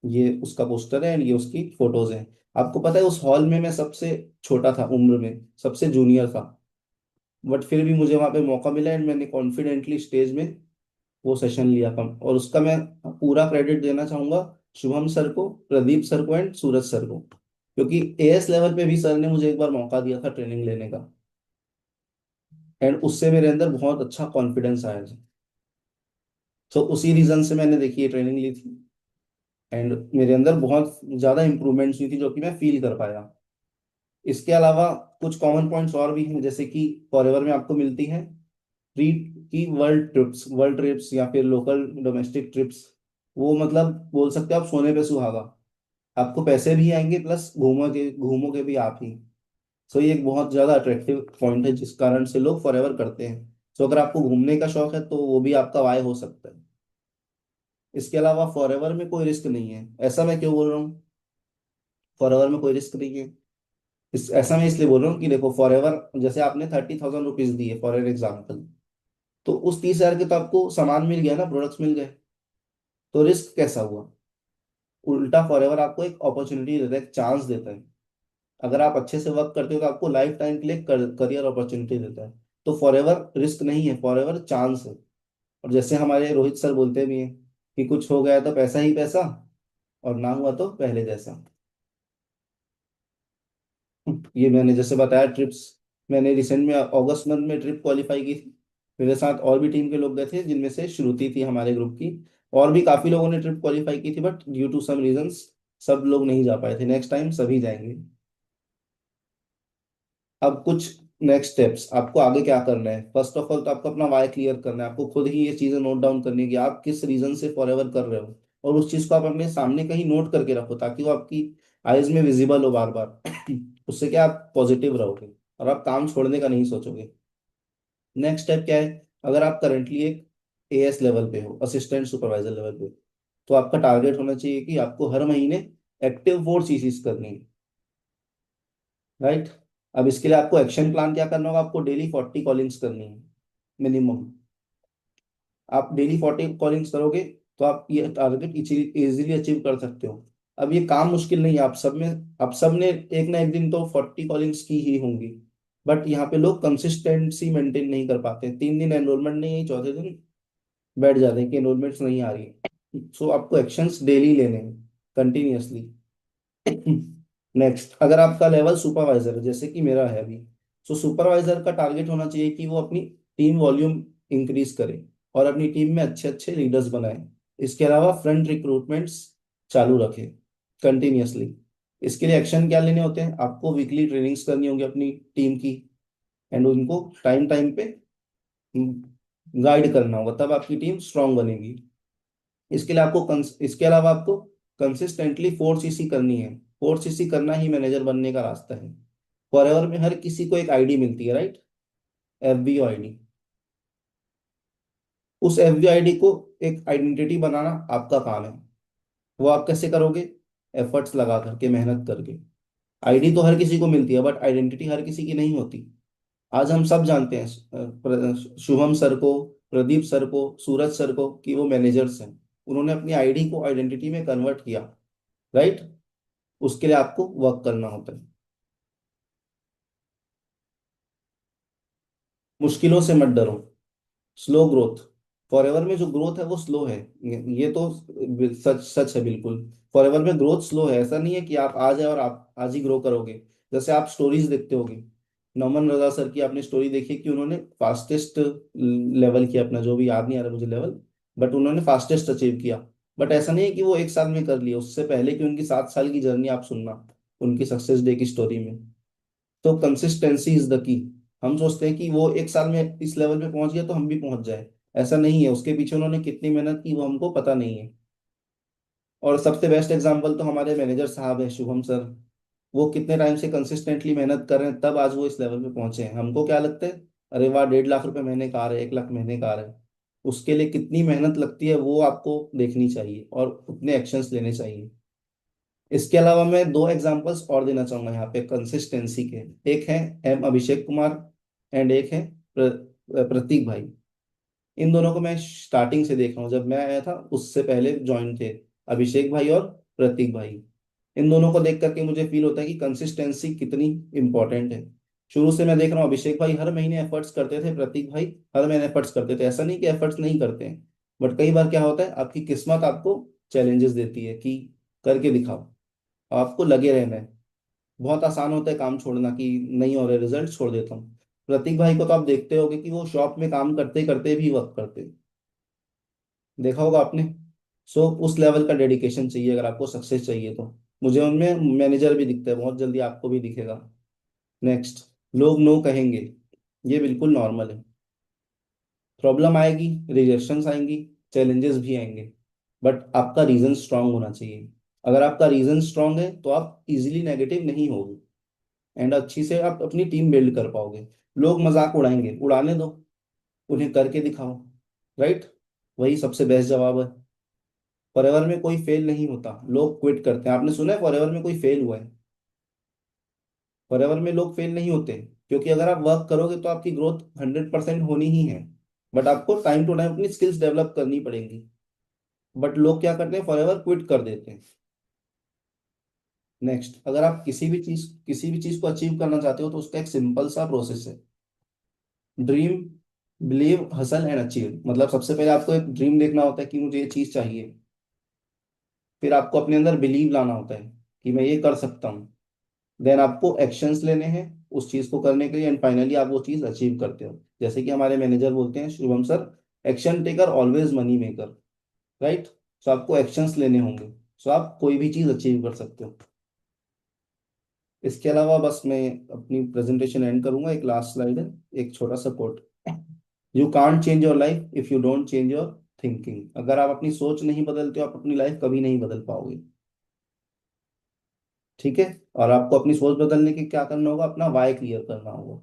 ये उसका पोस्टर है एंड ये उसकी फोटोज हैं। आपको पता है उस हॉल में मैं सबसे छोटा था उम्र में, सबसे जूनियर था, बट फिर भी मुझे वहाँ पे मौका मिला एंड मैंने कॉन्फिडेंटली स्टेज में वो सेशन लिया कम। और उसका मैं पूरा क्रेडिट देना चाहूंगा शुभम सर को, प्रदीप सर को एंड सूरज सर को, क्योंकि एएस लेवल पे भी सर ने मुझे एक बार मौका दिया था ट्रेनिंग लेने का एंड उससे मेरे अंदर बहुत अच्छा कॉन्फिडेंस आया था। तो उसी रीजन से मैंने देखी ये ट्रेनिंग ली थी एंड मेरे अंदर बहुत ज्यादा इंप्रूवमेंट्स हुई थी जो कि मैं फील कर पाया। इसके अलावा कुछ कॉमन पॉइंट्स और भी हैं, जैसे कि फॉरएवर में आपको मिलती है फ्री की वर्ल्ड ट्रिप्स या फिर लोकल डोमेस्टिक ट्रिप्स। वो मतलब बोल सकते हो आप सोने पे सुहागा, आपको पैसे भी आएंगे प्लस घूमोगे भी आप ही। सो ये एक बहुत ज्यादा अट्रैक्टिव पॉइंट है जिस कारण से लोग फॉरएवर करते हैं। सो अगर आपको घूमने का शौक है तो वो भी आपका वाय हो सकता है। इसके अलावा फॉरएवर में कोई रिस्क नहीं है, ऐसा मैं क्यों बोल रहा हूँ, फॉरएवर में कोई रिस्क नहीं है। ऐसा मैं इसलिए बोल रहा हूँ कि देखो फॉरएवर जैसे आपने 30,000 रुपीज दिए फॉर एन एग्जाम्पल, तो उस 30,000 के तो आपको सामान मिल गया ना, प्रोडक्ट्स मिल गए, तो रिस्क कैसा हुआ। उल्टा फॉरएवर आपको एक अपॉर्चुनिटी देता है, एक चांस देता है। अगर आप अच्छे से वर्क करते हो तो आपको लाइफ टाइम के लिए करियर अपॉर्चुनिटी देता है। तो फॉरएवर रिस्क नहीं है, फॉरएवर चांस है। और जैसे हमारे रोहित सर बोलते भी हैं कि कुछ हो गया तो पैसा ही पैसा, और ना हुआ तो पहले जैसा। ये मैंने जैसे बताया ट्रिप्स, मैंने रिसेंट में अगस्त मंथ में ट्रिप क्वालिफाई की थी। मेरे साथ और भी टीम के लोग गए थे, जिनमें से श्रुति थी हमारे ग्रुप की। और भी काफी लोगों ने ट्रिप क्वालिफाई की थी, but due to some reasons सब लोग नहीं जा पाए थे। नेक्स्ट टाइम सभी जाएंगे। अब कुछ नेक्स्ट स्टेप्स आपको आगे क्या करना है। फर्स्ट ऑफ ऑल तो आपको अपना वाई क्लियर करना है। आपको खुद ही ये चीजें नोट डाउन करनी है कि आप किस रीजन से फॉरएवर कर रहे हो, और उस चीज को आप अपने सामने कहीं नोट करके रखो, ताकि वो आपकी आइज में विजिबल हो बार बार। उससे क्या आप पॉजिटिव रहोगे और आप काम छोड़ने का नहीं सोचोगे। नेक्स्ट स्टेप क्या है। अगर आप करंटली एक एएस लेवल पे हो, असिस्टेंट सुपरवाइजर लेवल पे, तो आपका टारगेट होना चाहिए कि आपको हर महीने एक्टिव 4 CCs करनी है, राइट। अब इसके लिए आपको एक्शन प्लान क्या करना होगा। आपको डेली 40 कॉलिंग्स करनी है मिनिमम। आप डेली 40 कॉलिंग्स करोगे तो आप ये टारगेट इजीली अचीव कर सकते हो। अब ये काम मुश्किल नहीं है। आप सब ने एक ना एक दिन तो 40 कॉलिंग्स की ही होंगी। बट यहाँ पे लोग कंसिस्टेंसी मेंटेन नहीं कर पाते। 3 दिन एनरोलमेंट नहीं है, चौथे दिन बैठ जाते हैं कि एनरोलमेंट्स नहीं आ रही है। सो आपको एक्शंस डेली लेने हैं, कंटिन्यूअसली। नेक्स्ट, अगर आपका लेवल सुपरवाइजर है जैसे कि मेरा है अभी, तो सुपरवाइजर का टारगेट होना चाहिए कि वो अपनी टीम वॉल्यूम इंक्रीज करे और अपनी टीम में अच्छे अच्छे लीडर्स बनाए। इसके अलावा फ्रंट रिक्रूटमेंट्स चालू रखे कंटिन्यूअसली। इसके लिए एक्शन क्या लेने होते हैं। आपको वीकली ट्रेनिंग्स करनी होगी अपनी टीम की, एंड उनको टाइम टाइम पे गाइड करना होगा, तब आपकी टीम स्ट्रांग बनेगी। इसके अलावा आपको कंसिस्टेंटली 4 CC करनी है। 4 CC करना ही मैनेजर बनने का रास्ता है। फॉरएवर में हर किसी को एक आईडी मिलती है, राइट। FBO ID. उस एफबीओ आईडी को एक आइडेंटिटी बनाना आपका काम है। वो आप कैसे करोगे। एफर्ट्स लगा करके, मेहनत करके। आईडी तो हर किसी को मिलती है, बट आइडेंटिटी हर किसी की नहीं होती। आज हम सब जानते हैं शुभम सर को, प्रदीप सर को, सूरज सर को, कि वो मैनेजर्स हैं। उन्होंने अपनी आईडी को आइडेंटिटी में कन्वर्ट किया, राइट। उसके लिए आपको वर्क करना होता है। मुश्किलों से मत डरो। Slow growth. फॉरएवर में जो ग्रोथ है वो स्लो है। ये तो सच सच है बिल्कुल। फॉरएवर में ग्रोथ स्लो है। ऐसा नहीं है कि आप आज है और आप आज ही ग्रो करोगे। जैसे आप स्टोरीज देखते होगे, नौमन रजा सर की आपने स्टोरी देखी कि उन्होंने फास्टेस्ट लेवल किया अपना, जो भी याद नहीं आ रहा मुझे लेवल, बट उन्होंने फास्टेस्ट अचीव किया। बट ऐसा नहीं है कि वो एक साल में कर लिया। उससे पहले की उनकी 7 साल की जर्नी आप सुनना, उनकी सक्सेस डे की स्टोरी में। तो कंसिस्टेंसी इज द की। हम सोचते हैं कि वो एक साल में इस लेवल पे पहुंच गया तो हम भी पहुंच जाए। ऐसा नहीं है। उसके पीछे उन्होंने कितनी मेहनत की वो हमको पता नहीं है। और सबसे बेस्ट एग्जांपल तो हमारे मैनेजर साहब है, शुभम सर। वो कितने टाइम से कंसिस्टेंटली मेहनत कर रहे हैं, तब आज वो इस लेवल पे पहुंचे हैं। हमको क्या लगता है, अरे वाह 1.5 लाख रुपए महीने का आ रहे हैं, 1 लाख महीने का आ रहा है। उसके लिए कितनी मेहनत लगती है वो आपको देखनी चाहिए, और उतने एक्शंस लेने चाहिए। इसके अलावा मैं 2 एग्जांपल्स और देना चाहूंगा यहाँ पे कंसिस्टेंसी के। एक है एम अभिषेक कुमार, एंड एक है प्रतीक भाई। इन दोनों को मैं स्टार्टिंग से देख रहा हूँ, जब मैं आया था उससे पहले ज्वाइन थे अभिषेक भाई और प्रतीक भाई। इन दोनों को देख करके मुझे फील होता है कि कंसिस्टेंसी कितनी इंपॉर्टेंट है। शुरू से मैं देख रहा हूँ, अभिषेक भाई हर महीने एफर्ट्स करते थे, प्रतीक भाई हर महीने एफर्ट्स करते थे। ऐसा नहीं कि एफर्ट्स नहीं करते हैं, बट कई बार क्या होता है, आपकी किस्मत आपको चैलेंजेस देती है कि करके दिखाओ। आपको लगे रहना है। बहुत आसान होता है काम छोड़ना, कि नहीं हो रहे रिजल्ट, छोड़ देता हूँ। प्रतीक भाई को तो आप देखते होगे कि वो शॉप में काम करते करते भी वर्क करते, देखा होगा आपने। सो उस लेवल का डेडिकेशन चाहिए अगर आपको सक्सेस चाहिए तो। मुझे उनमें मैनेजर भी दिखता है, बहुत जल्दी आपको भी दिखेगा। नेक्स्ट, लोग नो कहेंगे। ये बिल्कुल नॉर्मल है। प्रॉब्लम आएगी, रिजेक्शंस आएंगी, चैलेंजेस भी आएंगे, बट आपका रीजन स्ट्रांग होना चाहिए। अगर आपका रीजन स्ट्रांग है तो आप इजीली नेगेटिव नहीं होगे, एंड अच्छी से आप अपनी टीम बिल्ड कर पाओगे। लोग मजाक उड़ाएंगे, उड़ाने दो, उन्हें करके दिखाओ, राइट। वही सबसे बेस्ट जवाब है। फॉरएवर में कोई फेल नहीं होता, लोग क्विट करते हैं। आपने सुना है फॉरएवर में कोई फेल हुआ है। फॉरएवर में लोग फेल नहीं होते, क्योंकि अगर आप वर्क करोगे तो आपकी ग्रोथ 100% होनी ही है। बट आपको टाइम टू टाइम अपनी स्किल्स डेवलप करनी पड़ेंगी। बट लोग क्या करते हैं, फॉरएवर क्विट कर देते हैं। नेक्स्ट, अगर आप किसी भी चीज को अचीव करना चाहते हो तो उसका एक सिंपल सा प्रोसेस है। Dream, believe, hustle and achieve. मतलब सबसे पहले आपको एक ड्रीम देखना होता है कि मुझे ये चीज चाहिए। फिर आपको अपने अंदर बिलीव लाना होता है कि मैं ये कर सकता हूँ। देन आपको एक्शंस लेने हैं उस चीज को करने के लिए, एंड फाइनली आप वो चीज अचीव करते हो। जैसे कि हमारे मैनेजर बोलते हैं, Shubham sir, action taker always money maker, right. So आपको एक्शंस लेने होंगे, सो आप कोई भी चीज अचीव कर सकते हो। इसके अलावा बस मैं अपनी प्रेजेंटेशन एंड करूंगा, एक लास्ट स्लाइड है, एक छोटा सा quote. You can't change your life if you don't change your thinking. अगर आप अपनी सोच नहीं बदलते हो, आप अपनी लाइफ कभी नहीं बदल पाओगे। ठीक है। और आपको अपनी सोच बदलने के क्या करना होगा, अपना वाई क्लियर करना होगा।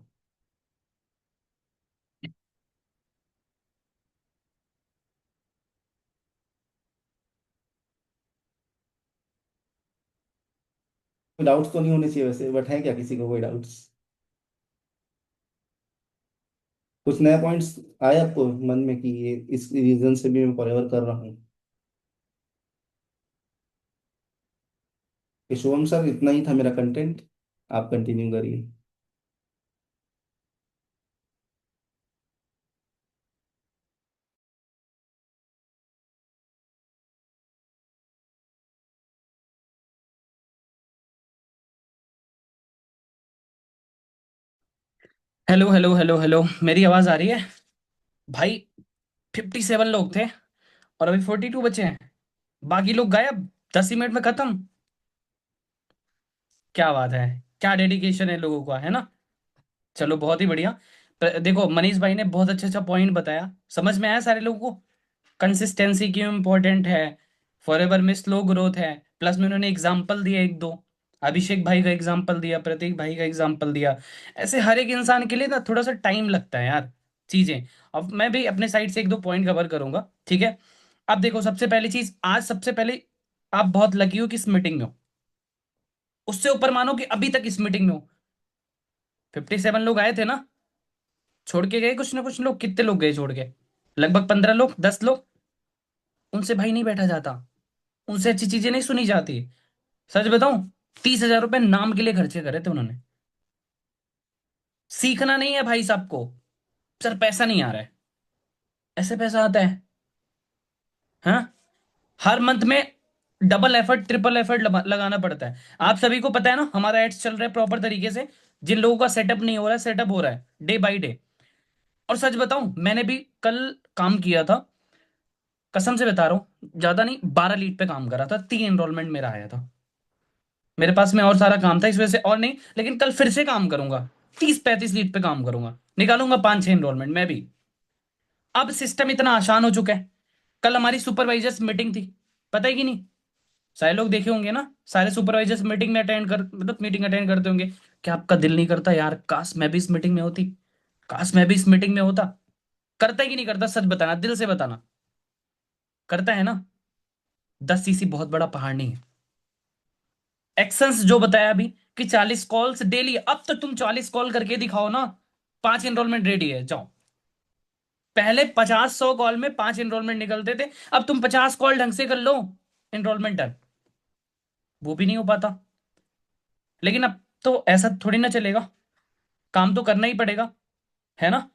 कोई डाउट्स तो नहीं होने चाहिए वैसे, बट है क्या किसी को कोई डाउट्स? कुछ नए पॉइंट्स आए आपको मन में कि ये इस रीजन से भी मैं फॉरएवर कर रहा हूँ? कि शुभम सर इतना ही था मेरा कंटेंट, आप कंटिन्यू करिए। हेलो हेलो हेलो हेलो, मेरी आवाज आ रही है? भाई, 57 लोग थे और अभी 42 बचे हैं। बाकी लोग गायब, 10 ही मिनट में खत्म। क्या बात है! क्या डेडिकेशन है लोगों का, है ना? चलो, बहुत ही बढ़िया। देखो, मनीष भाई ने बहुत अच्छा अच्छा पॉइंट बताया, समझ में आया सारे लोगों को। कंसिस्टेंसी क्यों इंपॉर्टेंट है, फॉरएवर में स्लो ग्रोथ है, प्लस में उन्होंने एग्जाम्पल दिया एक दो। अभिषेक भाई का एग्जाम्पल दिया, प्रतीक भाई का एग्जाम्पल दिया। ऐसे हर एक इंसान के लिए ना थोड़ा सा टाइम लगता है यार, चीजें। अब मैं भी अपने साइड से एक दो पॉइंट कवर करूंगा, ठीक है? अब देखो, सबसे पहली चीज, आज सबसे पहले आप बहुत लकी हो कि इस मीटिंग में हो। उससे ऊपर मानो कि अभी तक इस मीटिंग में हो। 57 लोग आए थे ना, छोड़ के गए कुछ ना कुछ लोग। कितने लोग गए छोड़ के? लगभग 15 लोग, 10 लोग। उनसे भाई नहीं बैठा जाता, उनसे अच्छी चीजें नहीं सुनी जाती। सच बताऊं, 30,000 रुपए नाम के लिए खर्चे करे थे उन्होंने। सीखना नहीं है भाई साहब को, सर पैसा नहीं आ रहा है। ऐसे पैसा आता है? हाँ। हर मंथ में डबल एफर्ट, ट्रिपल एफर्ट लगाना पड़ता है। आप सभी को पता है ना, हमारा एड्स चल रहा है प्रॉपर तरीके से। जिन लोगों का सेटअप नहीं हो रहा है, सेटअप हो रहा है डे बाय डे। और सच बताऊं, मैंने भी कल काम किया था, कसम से बता रहा हूँ, ज्यादा नहीं, 12 लीड पे काम करा था, 3 एनरोलमेंट मेरा आया था। मेरे पास में और सारा काम था इस वजह से और नहीं, लेकिन कल फिर से काम करूंगा। 30-35 लीड पे काम करूंगा, निकालूंगा 5-6 एनरोलमेंट मैं भी। अब सिस्टम इतना आसान हो चुका है। कल हमारी सुपरवाइजर्स मीटिंग थी, पता है कि नहीं? सारे लोग देखे होंगे ना, सारे सुपरवाइजर्स मीटिंग में अटेंड कर, मतलब मीटिंग अटेंड करते होंगे। क्या आपका दिल नहीं करता यार, काश मैं भी इस मीटिंग में होती, काश मैं भी इस मीटिंग में होता? करता है कि नहीं करता, सच बताना, दिल से बताना। करता है ना? 10 सीसी बहुत बड़ा पहाड़ नहीं है। एक्शंस जो बताया अभी, कि 40 कॉल्स डेली, अब तो तुम 40 कॉल करके दिखाओ ना। 5 एनरोलमेंट रेडी है, जाओ। पहले 50-100 कॉल में 5 एनरोलमेंट निकलते थे, अब तुम 50 कॉल ढंग से कर लो, एनरोलमेंट डन। वो भी नहीं हो पाता। लेकिन अब तो ऐसा थोड़ी ना चलेगा, काम तो करना ही पड़ेगा, है ना?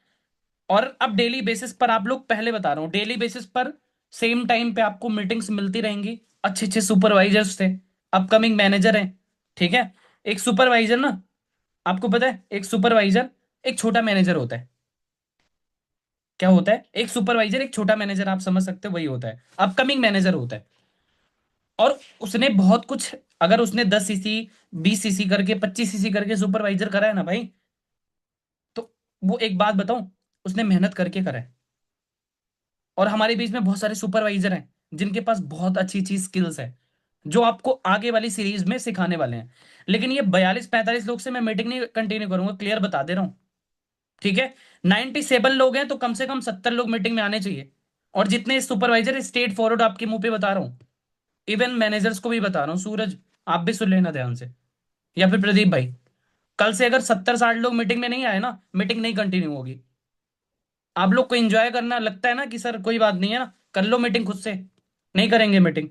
और अब डेली बेसिस पर, आप लोग, पहले बता रहा हूं, डेली बेसिस पर सेम टाइम पे आपको मीटिंग्स मिलती रहेंगी। अच्छे अच्छे सुपरवाइजर्स थे, अपकमिंग मैनेजर हैं, ठीक है? एक सुपरवाइजर ना, आपको पता है, एक सुपरवाइजर एक छोटा मैनेजर होता है। क्या होता है? एक सुपरवाइजर एक छोटा मैनेजर, आप समझ सकते हो, वही होता है, अपकमिंग मैनेजर होता है। और उसने बहुत कुछ, अगर उसने 10 सीसी, 20 सीसी करके, 25 सीसी करके सुपरवाइजर करा है ना भाई, तो वो एक बात बताऊं, उसने मेहनत करके करा है। और हमारे बीच में बहुत सारे सुपरवाइजर हैं जिनके पास बहुत अच्छी अच्छी स्किल्स है, जो आपको आगे वाली सीरीज में सिखाने वाले हैं। लेकिन ये 42-45 लोग से मैं मीटिंग नहीं कंटिन्यू करूंगा, क्लियर बता दे रहा हूं, ठीक है? 97 लोग हैं तो कम से कम 70 लोग मीटिंग में आने चाहिए। और जितने सुपरवाइजर, स्ट्रेट फॉरवर्ड आपके मुंह पे बता रहा हूँ, इवन मैनेजर्स को भी बता रहा हूँ, सूरज आप भी सुन लेना ध्यान से, या फिर प्रदीप भाई, कल से अगर 70-60 लोग मीटिंग में नहीं आए ना, मीटिंग नहीं कंटिन्यू होगी। आप लोग को एंजॉय करना लगता है ना कि सर कोई बात नहीं है ना, कर लो मीटिंग खुद से, नहीं करेंगे मीटिंग,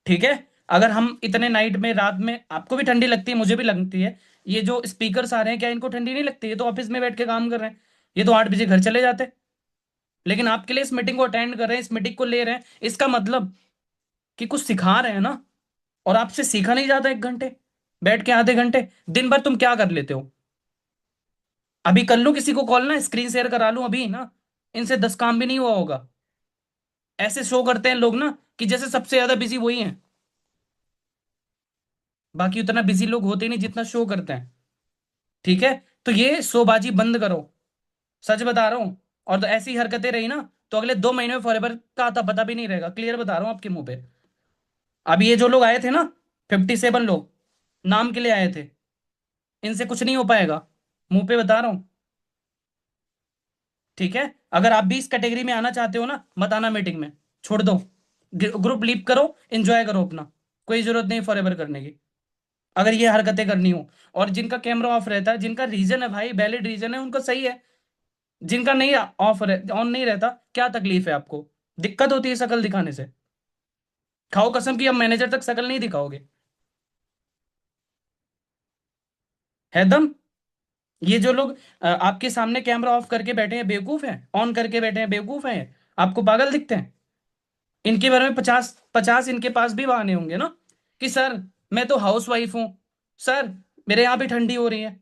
ठीक है? अगर हम इतने नाइट में, रात में, आपको भी ठंडी लगती है, मुझे भी लगती है। ये जो स्पीकर्स आ रहे हैं, क्या इनको ठंडी नहीं लगती? ये तो ऑफिस में बैठ के काम कर रहे हैं, ये तो 8 बजे घर चले जाते हैं। लेकिन आपके लिए इस मीटिंग को अटेंड कर रहे हैं, इस मीटिंग को ले रहे हैं, इसका मतलब कि कुछ सिखा रहे हैं ना। और आपसे सीखा नहीं जाता 1 घंटे, बैठ के आधे घंटे दिन भर तुम क्या कर लेते हो? अभी कर लूं किसी को कॉल ना, स्क्रीन शेयर करा लूं अभी ना, इनसे 10 काम भी नहीं हुआ होगा। ऐसे शो करते हैं लोग ना कि जैसे सबसे ज्यादा बिजी वही हैं। बाकी उतना बिजी लोग होते ही नहीं जितना शो करते हैं। ठीक है? तो ये शोबाजी बंद करो। सच बता रहा हूं। और तो ऐसी हरकतें रही ना, तो अगले 2 महीने में फॉरएवर का आता पता भी नहीं रहेगा। क्लियर बता रहा हूं आपके मुंह पे। अब ये जो लोग आए थे ना, 57 लोग, नाम के लिए आए थे, इनसे कुछ नहीं हो पाएगा। मुंह पे बता रहा हूं। ठीक है? अगर आप भी इस कैटेगरी में आना चाहते हो ना, मत आना मीटिंग में। छोड़ दो। ग्रुप लीव करो। एंजॉय करो अपना। कोई जरूरत नहीं फॉरएवर करने की, अगर ये हरकतें करनी हो। और जिनका कैमरा ऑफ रहता है, जिनका रीजन है भाई, वैलिड रीजन है, उनका सही है। जिनका नहीं ऑफ ऑन नहीं रहता, क्या तकलीफ है आपको? दिक्कत होती है शकल दिखाने से? खाओ कसम कि अब मैनेजर तक शकल नहीं दिखाओगे। है दम? ये जो लोग आपके सामने कैमरा ऑफ करके बैठे हैं बेवकूफ हैं, ऑन करके बैठे हैं बेवकूफ हैं? आपको पागल दिखते हैं? इनके बारे में 50 50 इनके पास भी बहाने होंगे ना कि सर मैं तो हाउस वाइफ हूं, सर मेरे यहाँ भी ठंडी हो रही है।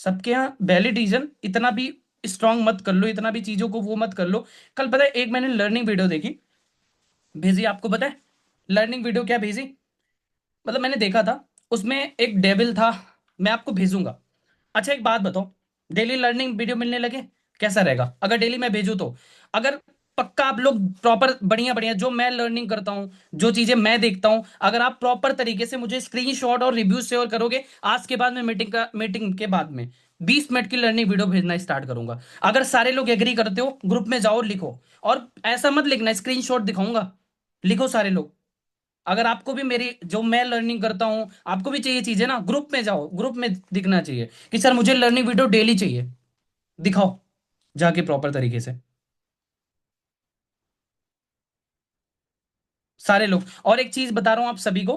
सबके यहाँ वैलिड रीजन, इतना भी स्ट्रांग मत कर लो, इतना भी चीजों को वो मत कर लो। कल पता है एक मैंने लर्निंग वीडियो देखी, भेजी आपको पता है? लर्निंग वीडियो क्या भेजी? मतलब मैंने देखा था, उसमें एक डेविल था। मैं आपको भेजूंगा। अच्छा एक बात बताओ, डेली लर्निंग वीडियो मिलने लगे कैसा रहेगा अगर डेली मैं भेजूं तो? अगर पक्का आप लोग प्रॉपर बढ़िया बढ़िया जो मैं लर्निंग करता हूं, जो चीजें मैं देखता हूं, अगर आप प्रॉपर तरीके से मुझे स्क्रीनशॉट और रिव्यू शेयर करोगे, आज के बाद मैं मीटिंग के बाद में 20 मिनट की लर्निंग वीडियो भेजना स्टार्ट करूंगा। अगर सारे लोग एग्री करते हो, ग्रुप में जाओ लिखो। और ऐसा मत लिखना स्क्रीनशॉट दिखाऊंगा, लिखो सारे लोग। अगर आपको भी मेरी जो मैं लर्निंग करता हूं, आपको भी चाहिए चीजें ना, ग्रुप में जाओ, ग्रुप में दिखना चाहिए कि सर मुझे लर्निंग वीडियो डेली चाहिए। दिखाओ जाके प्रॉपर तरीके से सारे लोग। और एक चीज बता रहा हूं आप सभी को,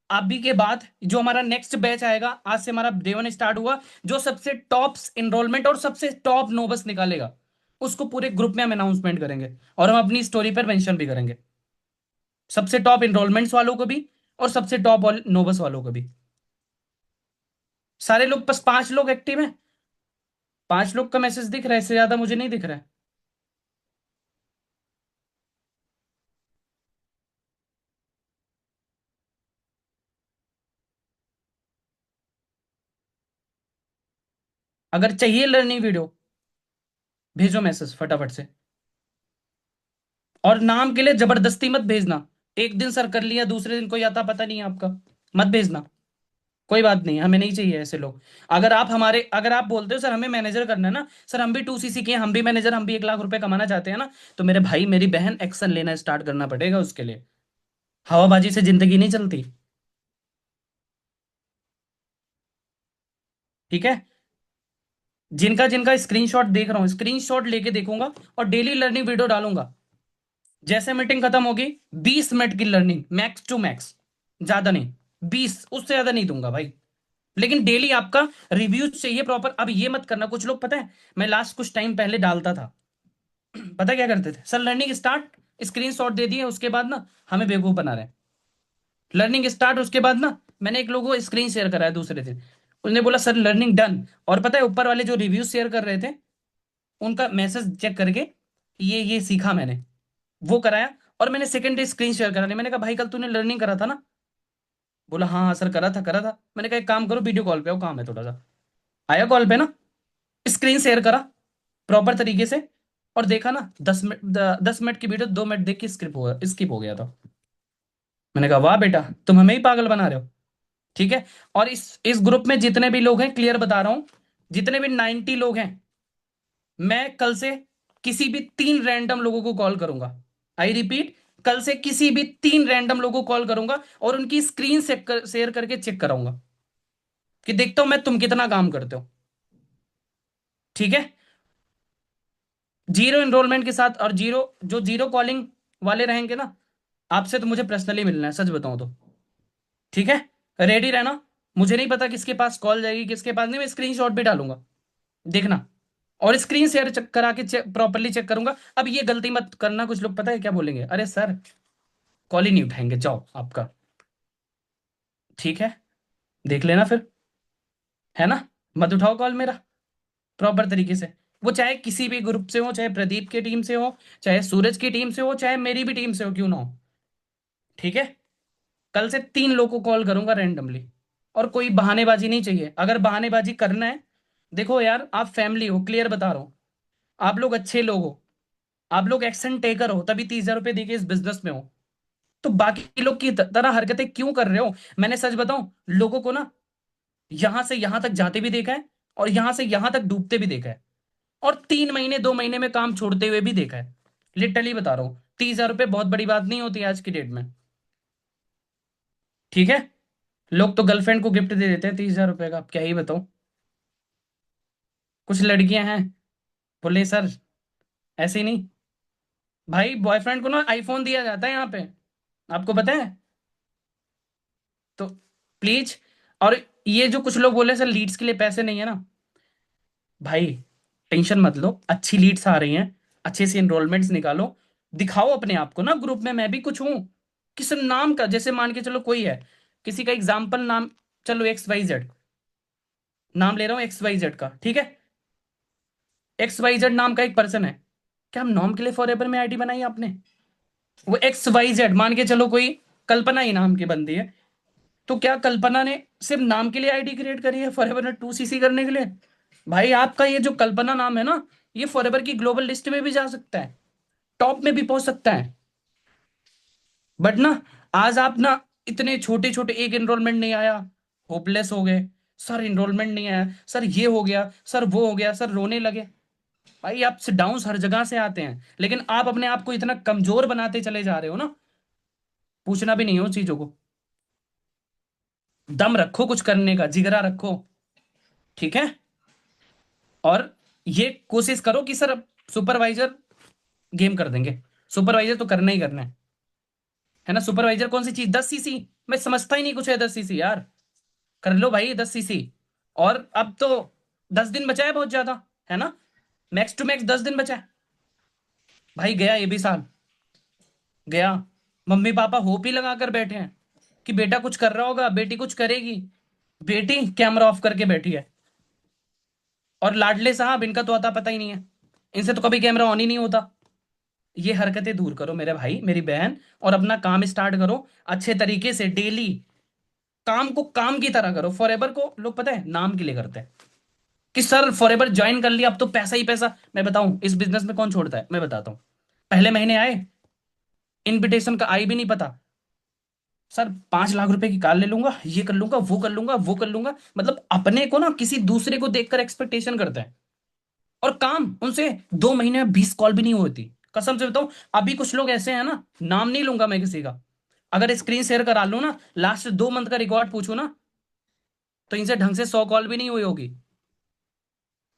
अभी के बाद जो हमारा नेक्स्ट बैच आएगा, आज से हमारा डे 1 स्टार्ट हुआ, जो सबसे टॉप इनरोलमेंट और सबसे टॉप नोबस निकालेगा, उसको पूरे ग्रुप में हम अनाउंसमेंट करेंगे। और हम अपनी स्टोरी पर मेंशन भी करेंगे, सबसे टॉप इनरोलमेंट्स वालों को भी और सबसे टॉप नोबस वालों को भी। सारे लोग, बस 5 लोग एक्टिव हैं। 5 लोग का मैसेज दिख रहा है, इससे ज्यादा मुझे नहीं दिख रहा है। अगर चाहिए लर्निंग वीडियो, भेजो मैसेज फटाफट से। और नाम के लिए जबरदस्ती मत भेजना। एक दिन सर कर लिया, दूसरे दिन कोई आता पता नहीं है आपका, मत भेजना। कोई बात नहीं, हमें नहीं चाहिए ऐसे लोग। अगर आप बोलते हो सर हमें मैनेजर करना है ना, सर हम भी 2CC के हैं, हम भी मैनेजर, हम भी 1 लाख रुपए कमाना चाहते हैं ना, तो मेरे भाई मेरी बहन एक्शन लेना स्टार्ट करना पड़ेगा उसके लिए। हवाबाजी से जिंदगी नहीं चलती। ठीक है? जिनका जिनका स्क्रीनशॉट देख रहा हूँ, स्क्रीनशॉट लेके देखूंगा और डेली लर्निंग वीडियो डालूंगा। जैसे मीटिंग खत्म होगी, 20 मिनट की लर्निंग मैक्स टू मैक्स, ज्यादा नहीं। 20, उससे ज्यादा नहीं दूंगा भाई। लेकिन डेली आपका रिव्यू चाहिए प्रॉपर। अब ये मत करना, कुछ लोग पता है, मैं लास्ट कुछ टाइम पहले डालता था, पता क्या करते थे? सर लर्निंग स्टार्ट, स्क्रीनशॉट दे दिए, उसके बाद ना हमें बेवकूफ बना रहे हैं। लर्निंग स्टार्ट, उसके बाद ना मैंने एक लोगों को स्क्रीन शेयर कराया दूसरे दिन, उसने बोला सर लर्निंग डन। और पता है ऊपर वाले जो रिव्यू शेयर कर रहे थे, उनका मैसेज चेक करके ये सीखा मैंने, वो कराया। और मैंने सेकंड डे स्क्रीन शेयर करा नहीं, मैंने कहा भाई कल तूने लर्निंग करा था ना? बोला हाँ हाँ सर करा था करा था। मैंने कहा एक काम करो, वीडियो कॉल पे आओ, काम है थोड़ा सा। आया कॉल पे ना, स्क्रीन शेयर करा प्रॉपर तरीके से, और देखा ना 10 मिनट, 10 मिनट की वीडियो 2 मिनट देख के स्किप हो गया था। मैंने कहा वाह बेटा, तुम हमें ही पागल बना रहे हो। ठीक है? और इस ग्रुप में जितने भी लोग हैं, क्लियर बता रहा हूं, जितने भी 90 लोग हैं, मैं कल से किसी भी 3 रैंडम लोगों को कॉल करूंगा। आई रिपीट, कल से किसी भी 3 रैंडम लोगों को कॉल करूंगा और उनकी स्क्रीन शेयर करके चेक कराऊंगा कि देखता हूं मैं तुम कितना काम करते हो। ठीक है? जीरो एनरोलमेंट के साथ, और जीरो कॉलिंग वाले रहेंगे ना, आपसे तो मुझे पर्सनली मिलना है, सच बताऊं तो। ठीक है? रेडी रहना। मुझे नहीं पता किसके पास कॉल जाएगी किसके पास नहीं, मैं स्क्रीनशॉट भी डालूंगा, देखना। और स्क्रीन शेयर करा के प्रॉपरली चेक करूंगा। अब ये गलती मत करना, कुछ लोग पता है क्या बोलेंगे, अरे सर कॉल ही नहीं उठाएंगे, जाओ आपका। ठीक है, देख लेना फिर, है ना। मत उठाओ कॉल मेरा प्रॉपर तरीके से। वो चाहे किसी भी ग्रुप से हो, चाहे प्रदीप की टीम से हो, चाहे सूरज की टीम से हो, चाहे मेरी भी टीम से हो, क्यों ना हो। ठीक है। कल से 3 लोगों को कॉल करूंगा रैंडमली। और कोई बहानेबाजी नहीं चाहिए। अगर बहानेबाजी करना है, देखो यार, आप फैमिली हो, क्लियर बता रहा हूं। आप लोग अच्छे लोग हो, आप लोग एक्शन टेकर हो, तभी 30,000 रुपए देके इस बिजनेस में हो। तो बाकी लोग की तरह हरकतें क्यों कर रहे हो? मैंने सच बताऊं, लोगों को ना यहां से यहां तक जाते भी देखा है, और यहां से यहां तक डूबते भी देखा है, और 3 महीने 2 महीने में काम छोड़ते हुए भी देखा है। लिटरली बता रहा हूँ, 30,000 रुपये बहुत बड़ी बात नहीं होती आज की डेट में। ठीक है। लोग तो गर्लफ्रेंड को गिफ्ट दे देते हैं 30,000 रुपये का, अब क्या ही बताऊं। कुछ लड़कियां हैं, बोले सर ऐसे ही नहीं। भाई बॉयफ्रेंड को ना आईफोन दिया जाता है यहाँ पे, आपको पता है? तो प्लीज। और ये जो कुछ लोग बोले सर लीड्स के लिए पैसे नहीं है ना, भाई टेंशन मत लो, अच्छी लीड्स आ रही हैं, अच्छे से एनरोलमेंट्स निकालो, दिखाओ अपने आप को ना ग्रुप में मैं भी कुछ हूं। किस नाम का, जैसे मान के चलो कोई है, किसी का एग्जाम्पल नाम, चलो XYZ, नाम ले रहा हूँ XYZ का, ठीक है। XYZ नाम का एक पर्सन है, क्या हम नॉम के लिए फॉरएवर में आईडी बनाई आपने? वो XYZ मान के चलो कोई कल्पना ही नाम की बंदी है, तो क्या कल्पना ने सिर्फ नाम के लिए आईडी क्रिएट करी है फॉरएवर में 2CC करने के लिए? भाई आपका ये जो कल्पना नाम है ना, ये फॉरएवर की ग्लोबल लिस्ट में भी जा सकता है, टॉप में भी पहुंच सकता है। बट ना, आज आप ना इतने छोटे छोटे, एक एनरोलमेंट नहीं आया, होपलेस हो गए। सर एनरोलमेंट नहीं आया, सर ये हो गया, सर वो हो गया, सर रोने लगे। भाई अप्स डाउन्स हर जगह से आते हैं, लेकिन आप अपने आप को इतना कमजोर बनाते चले जा रहे हो ना, पूछना भी नहीं हो चीजों को। दम रखो, कुछ करने का जिगरा रखो। ठीक है। और ये कोशिश करो कि सर सुपरवाइजर गेम कर देंगे, सुपरवाइजर तो करना ही करना है ना। सुपरवाइजर कौन सी चीज, 10CC? मैं समझता ही नहीं कुछ है 10CC यार। कर लो भाई 10CC। और अब तो 10 दिन बचा है, बहुत ज्यादा है ना, मैक्स टू मैक्स 10 दिन बचा है। भाई गया ये भी साल, गया। मम्मी पापा होप ही लगा कर बैठे हैं कि बेटा कुछ कर रहा होगा, बेटी कुछ करेगी। बेटी कैमरा ऑफ करके बैठी है। और लाडले साहब, इनका तो आता पता ही नहीं है, इनसे तो कभी कैमरा ऑन ही नहीं होता। ये हरकतें दूर करो मेरे भाई मेरी बहन, और अपना काम स्टार्ट करो अच्छे तरीके से। डेली काम को काम की तरह करो। फॉरएवर को लोग पता है नाम के लिए करते हैं कि सर फॉरएवर ज्वाइन कर लिया अब तो पैसा ही पैसा। मैं बताऊं इस बिजनेस में कौन छोड़ता है, मैं बताता हूं। पहले महीने आए, इनविटेशन का आई भी नहीं पता, सर 5 लाख रुपए की कार ले लूंगा, ये कर लूंगा, वो कर लूंगा, वो कर लूंगा। मतलब अपने को ना किसी दूसरे को देखकर एक्सपेक्टेशन करते हैं, और काम उनसे 2 महीने में 20 कॉल भी नहीं होती। कसम से बताऊं, अभी कुछ लोग ऐसे हैं ना, नाम नहीं लूंगा मैं किसी का, अगर स्क्रीन शेयर करा लूं ना, लास्ट 2 मंथ का रिकॉर्ड पूछूं ना, तो इनसे ढंग से 100 कॉल भी नहीं हुई होगी।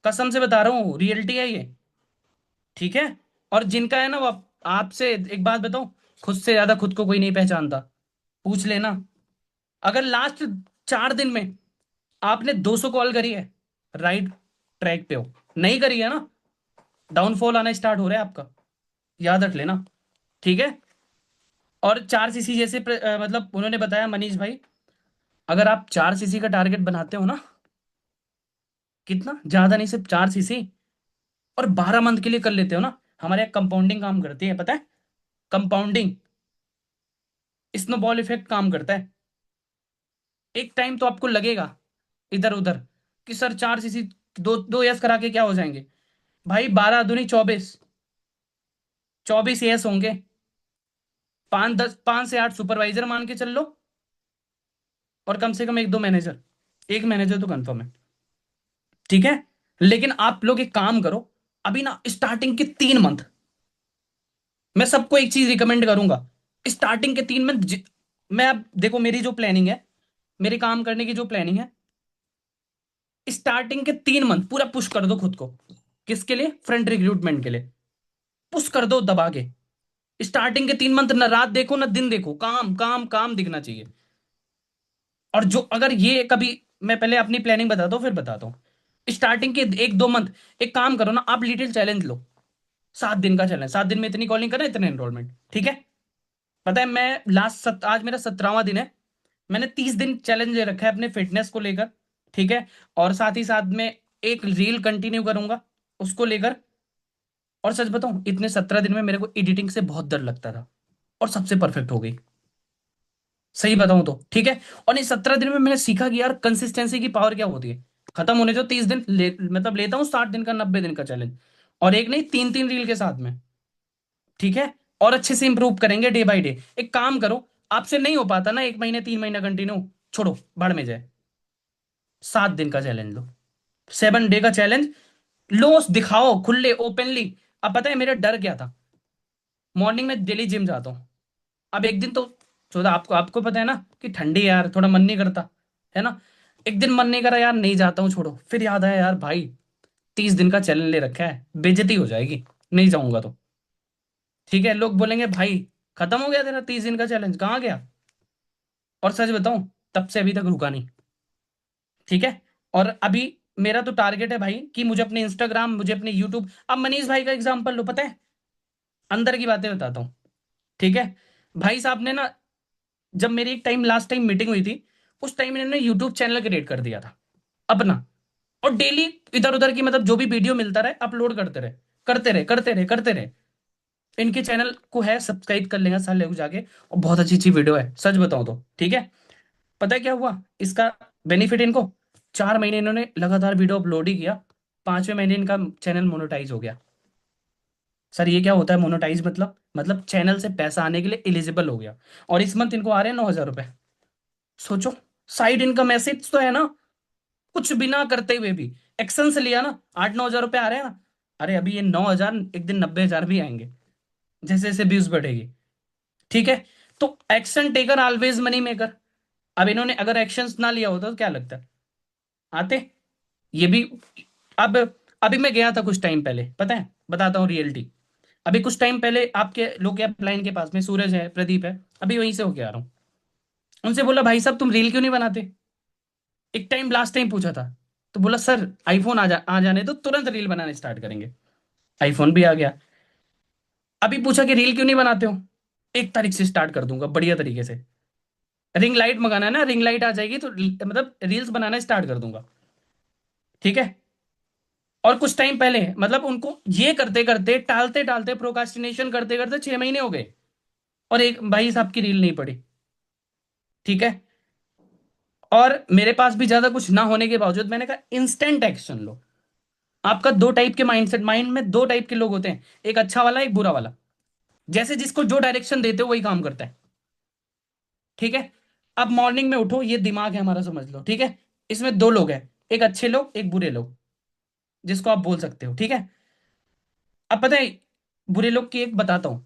कसम से बता रहा हूँ, रियलिटी है ये। ठीक है। और जिनका है ना, वो आपसे एक बात बताऊं, खुद से ज्यादा खुद को कोई नहीं पहचानता। पूछ लेना। अगर लास्ट 4 दिन में आपने 200 कॉल करी है, राइट ट्रैक पे हो। नहीं करी है ना, डाउनफॉल आना स्टार्ट हो रहा है आपका, याद रख लेना। ठीक है। और 4CC जैसे मतलब उन्होंने बताया मनीष भाई, अगर आप 4CC का टारगेट बनाते हो ना, कितना ज्यादा नहीं, सिर्फ 4CC, और 12 मंथ के लिए कर लेते हो ना, हमारे यहाँ कंपाउंडिंग काम करती है, पता है? कंपाउंडिंग, स्नोबॉल इफेक्ट काम करता है। एक टाइम तो आपको लगेगा इधर उधर कि सर 4CC, दो दो यस करा के क्या हो जाएंगे? भाई 12 दूनी 24, 24 यस होंगे। 5 से 8 सुपरवाइजर मान के चल लो, और कम से कम 1 2 मैनेजर, एक मैनेजर तो कंफर्म है। ठीक है। लेकिन आप लोग एक काम करो, अभी ना स्टार्टिंग के 3 मंथ, मैं सबको एक चीज रिकमेंड करूंगा। स्टार्टिंग के 3 मंथ मैं, अब देखो मेरी जो प्लानिंग है, मेरे काम करने की जो प्लानिंग है, स्टार्टिंग के 3 मंथ पूरा पुश कर दो खुद को। किसके लिए? फ्रंट रिक्रूटमेंट के लिए। पुश कर दो दबा के। स्टार्टिंग के 3 मंथ ना रात देखो ना दिन देखो, काम काम काम दिखना चाहिए। और जो अगर ये कभी, मैं पहले अपनी प्लानिंग बताता हूँ फिर बताता हूँ। स्टार्टिंग के 1 2 मंथ एक काम करो ना, आप लिटिल चैलेंज लो। 7 दिन का चैलेंज, 7 दिन में इतनी कॉलिंग करना, इतने एनरोलमेंट। ठीक है। पता है मैं आज मेरा 17वां दिन है, मैंने 30 दिन चैलेंज ले रखा है अपने फिटनेस को लेकर। ठीक है। और साथ ही साथ में एक रील कंटिन्यू करूंगा उसको लेकर। और सच बताऊं, इतने 17 दिन में मेरे को एडिटिंग से बहुत डर लगता था, और सबसे परफेक्ट हो गई। सही बताऊं तो ठीक है। और इन 17 दिन में मैंने सीखा कि यार कंसिस्टेंसी की पावर क्या होती है। खत्म होने जो 30 दिन मतलब लेता हूँ 60 दिन का, 90 दिन का चैलेंज। और एक नहीं, तीन तीन रील के साथ में। ठीक है। और अच्छे से इंप्रूव करेंगे डे बाय डे। एक काम करो, आपसे नहीं हो पाता ना 1 महीने 3 महीना कंटिन्यू, छोड़ो, भाड़ में जाए। 7 दिन का चैलेंज लो, 7 डे का चैलेंज लो, दिखाओ खुले ओपनली। अब पता है मेरा डर क्या था। मॉर्निंग में डेली जिम जाता हूँ। अब एक दिन तो चौदह, आपको आपको पता है ना कि ठंडी है यार, थोड़ा मन नहीं करता है ना। एक दिन मन नहीं करा यार, नहीं जाता हूँ, छोड़ो। फिर याद आया यार भाई, 30 दिन का चैलेंज ले रखा है, बेइज्जती हो जाएगी नहीं जाऊंगा तो। ठीक है, लोग बोलेंगे भाई खत्म हो गया तेरा 30 दिन का चैलेंज, कहाँ गया। और सच बताऊं, तब से अभी तक रुका नहीं। ठीक है। और अभी मेरा तो टारगेट है भाई कि मुझे अपने इंस्टाग्राम, मुझे अपने यूट्यूब, अब मनीष भाई का एग्जांपल लो, पता है, अंदर की बातें बताता हूँ। ठीक है। भाई साहब ने ना, जब मेरी एक टाइम लास्ट टाइम मीटिंग हुई थी, उस टाइम इन्होंने यूट्यूब चैनल क्रिएट कर दिया था अपना। और डेली इधर उधर की मतलब जो भी वीडियो मिलता रहे अपलोड करते रहे, करते रहे, करते रहे, करते रहे। इनके चैनल को है, सब्सक्राइब कर लेगा साल लोग जाके। और बहुत अच्छी अच्छी वीडियो है, सच बताऊं तो ठीक है। पता है क्या हुआ इसका बेनिफिट इनको। 4 महीने इन्होंने लगातार वीडियो अपलोड ही किया, 5वें महीने इनका चैनल मोनेटाइज हो गया। सर ये क्या होता है मोनेटाइज, मतलब चैनल से पैसा आने के लिए एलिजिबल हो गया। और इस मंथ इनको आ रहे हैं 9,000 रुपए। सोचो, साइड इनकम मैसेज तो है ना, कुछ बिना करते हुए भी एक्शन से लिया ना, 8-9 हजार रुपए आ रहे हैं ना। अरे अभी ये 9,000 एक दिन 90,000 भी आएंगे, जैसे जैसे व्यूज बढ़ेगी। ठीक है। तो action taker always money maker. अब इन्होंने अगर एक्शन ना लिया होता तो क्या लगता है, आते ये भी। अब अभी मैं गया था कुछ टाइम पहले, पता है, बताता हूँ रियलिटी। अभी कुछ टाइम पहले आपके लोग के लाइन के पास में सूरज है, प्रदीप है, अभी वहीं से होके आ रहा हूँ। उनसे बोला भाई साहब तुम रील क्यों नहीं बनाते। एक टाइम लास्ट टाइम पूछा था, तो बोला सर आईफोन आ जाने तो तुरंत रील बनाने स्टार्ट करेंगे। आईफोन भी आ गया। अभी पूछा कि रील क्यों नहीं बनाते हो। 1 तारीख से स्टार्ट कर दूंगा बढ़िया तरीके से। रिंग लाइट मंगाना है ना, रिंग लाइट आ जाएगी तो मतलब रील्स बनाना स्टार्ट कर दूंगा। ठीक है। और कुछ टाइम पहले मतलब उनको ये करते करते, टालते टालते, प्रोकास्टिनेशन करते करते 6 महीने हो गए, और एक भाई साहब की रील नहीं पड़ी। ठीक है। और मेरे पास भी ज्यादा कुछ ना होने के बावजूद मैंने कहा इंस्टेंट एक्शन लो। आपका दो टाइप के माइंडसेट, माइंड में दो टाइप के लोग होते हैं, एक अच्छा वाला एक बुरा वाला। जैसे जिसको जो डायरेक्शन देते हो वही काम करता है। ठीक है। अब मॉर्निंग में उठो, ये दिमाग है हमारा, समझ लो। ठीक है। इसमें दो लोग हैं, एक अच्छे लोग एक बुरे लोग, जिसको आप बोल सकते हो। ठीक है। अब पता है, बुरे लोग की एक बताता हूं।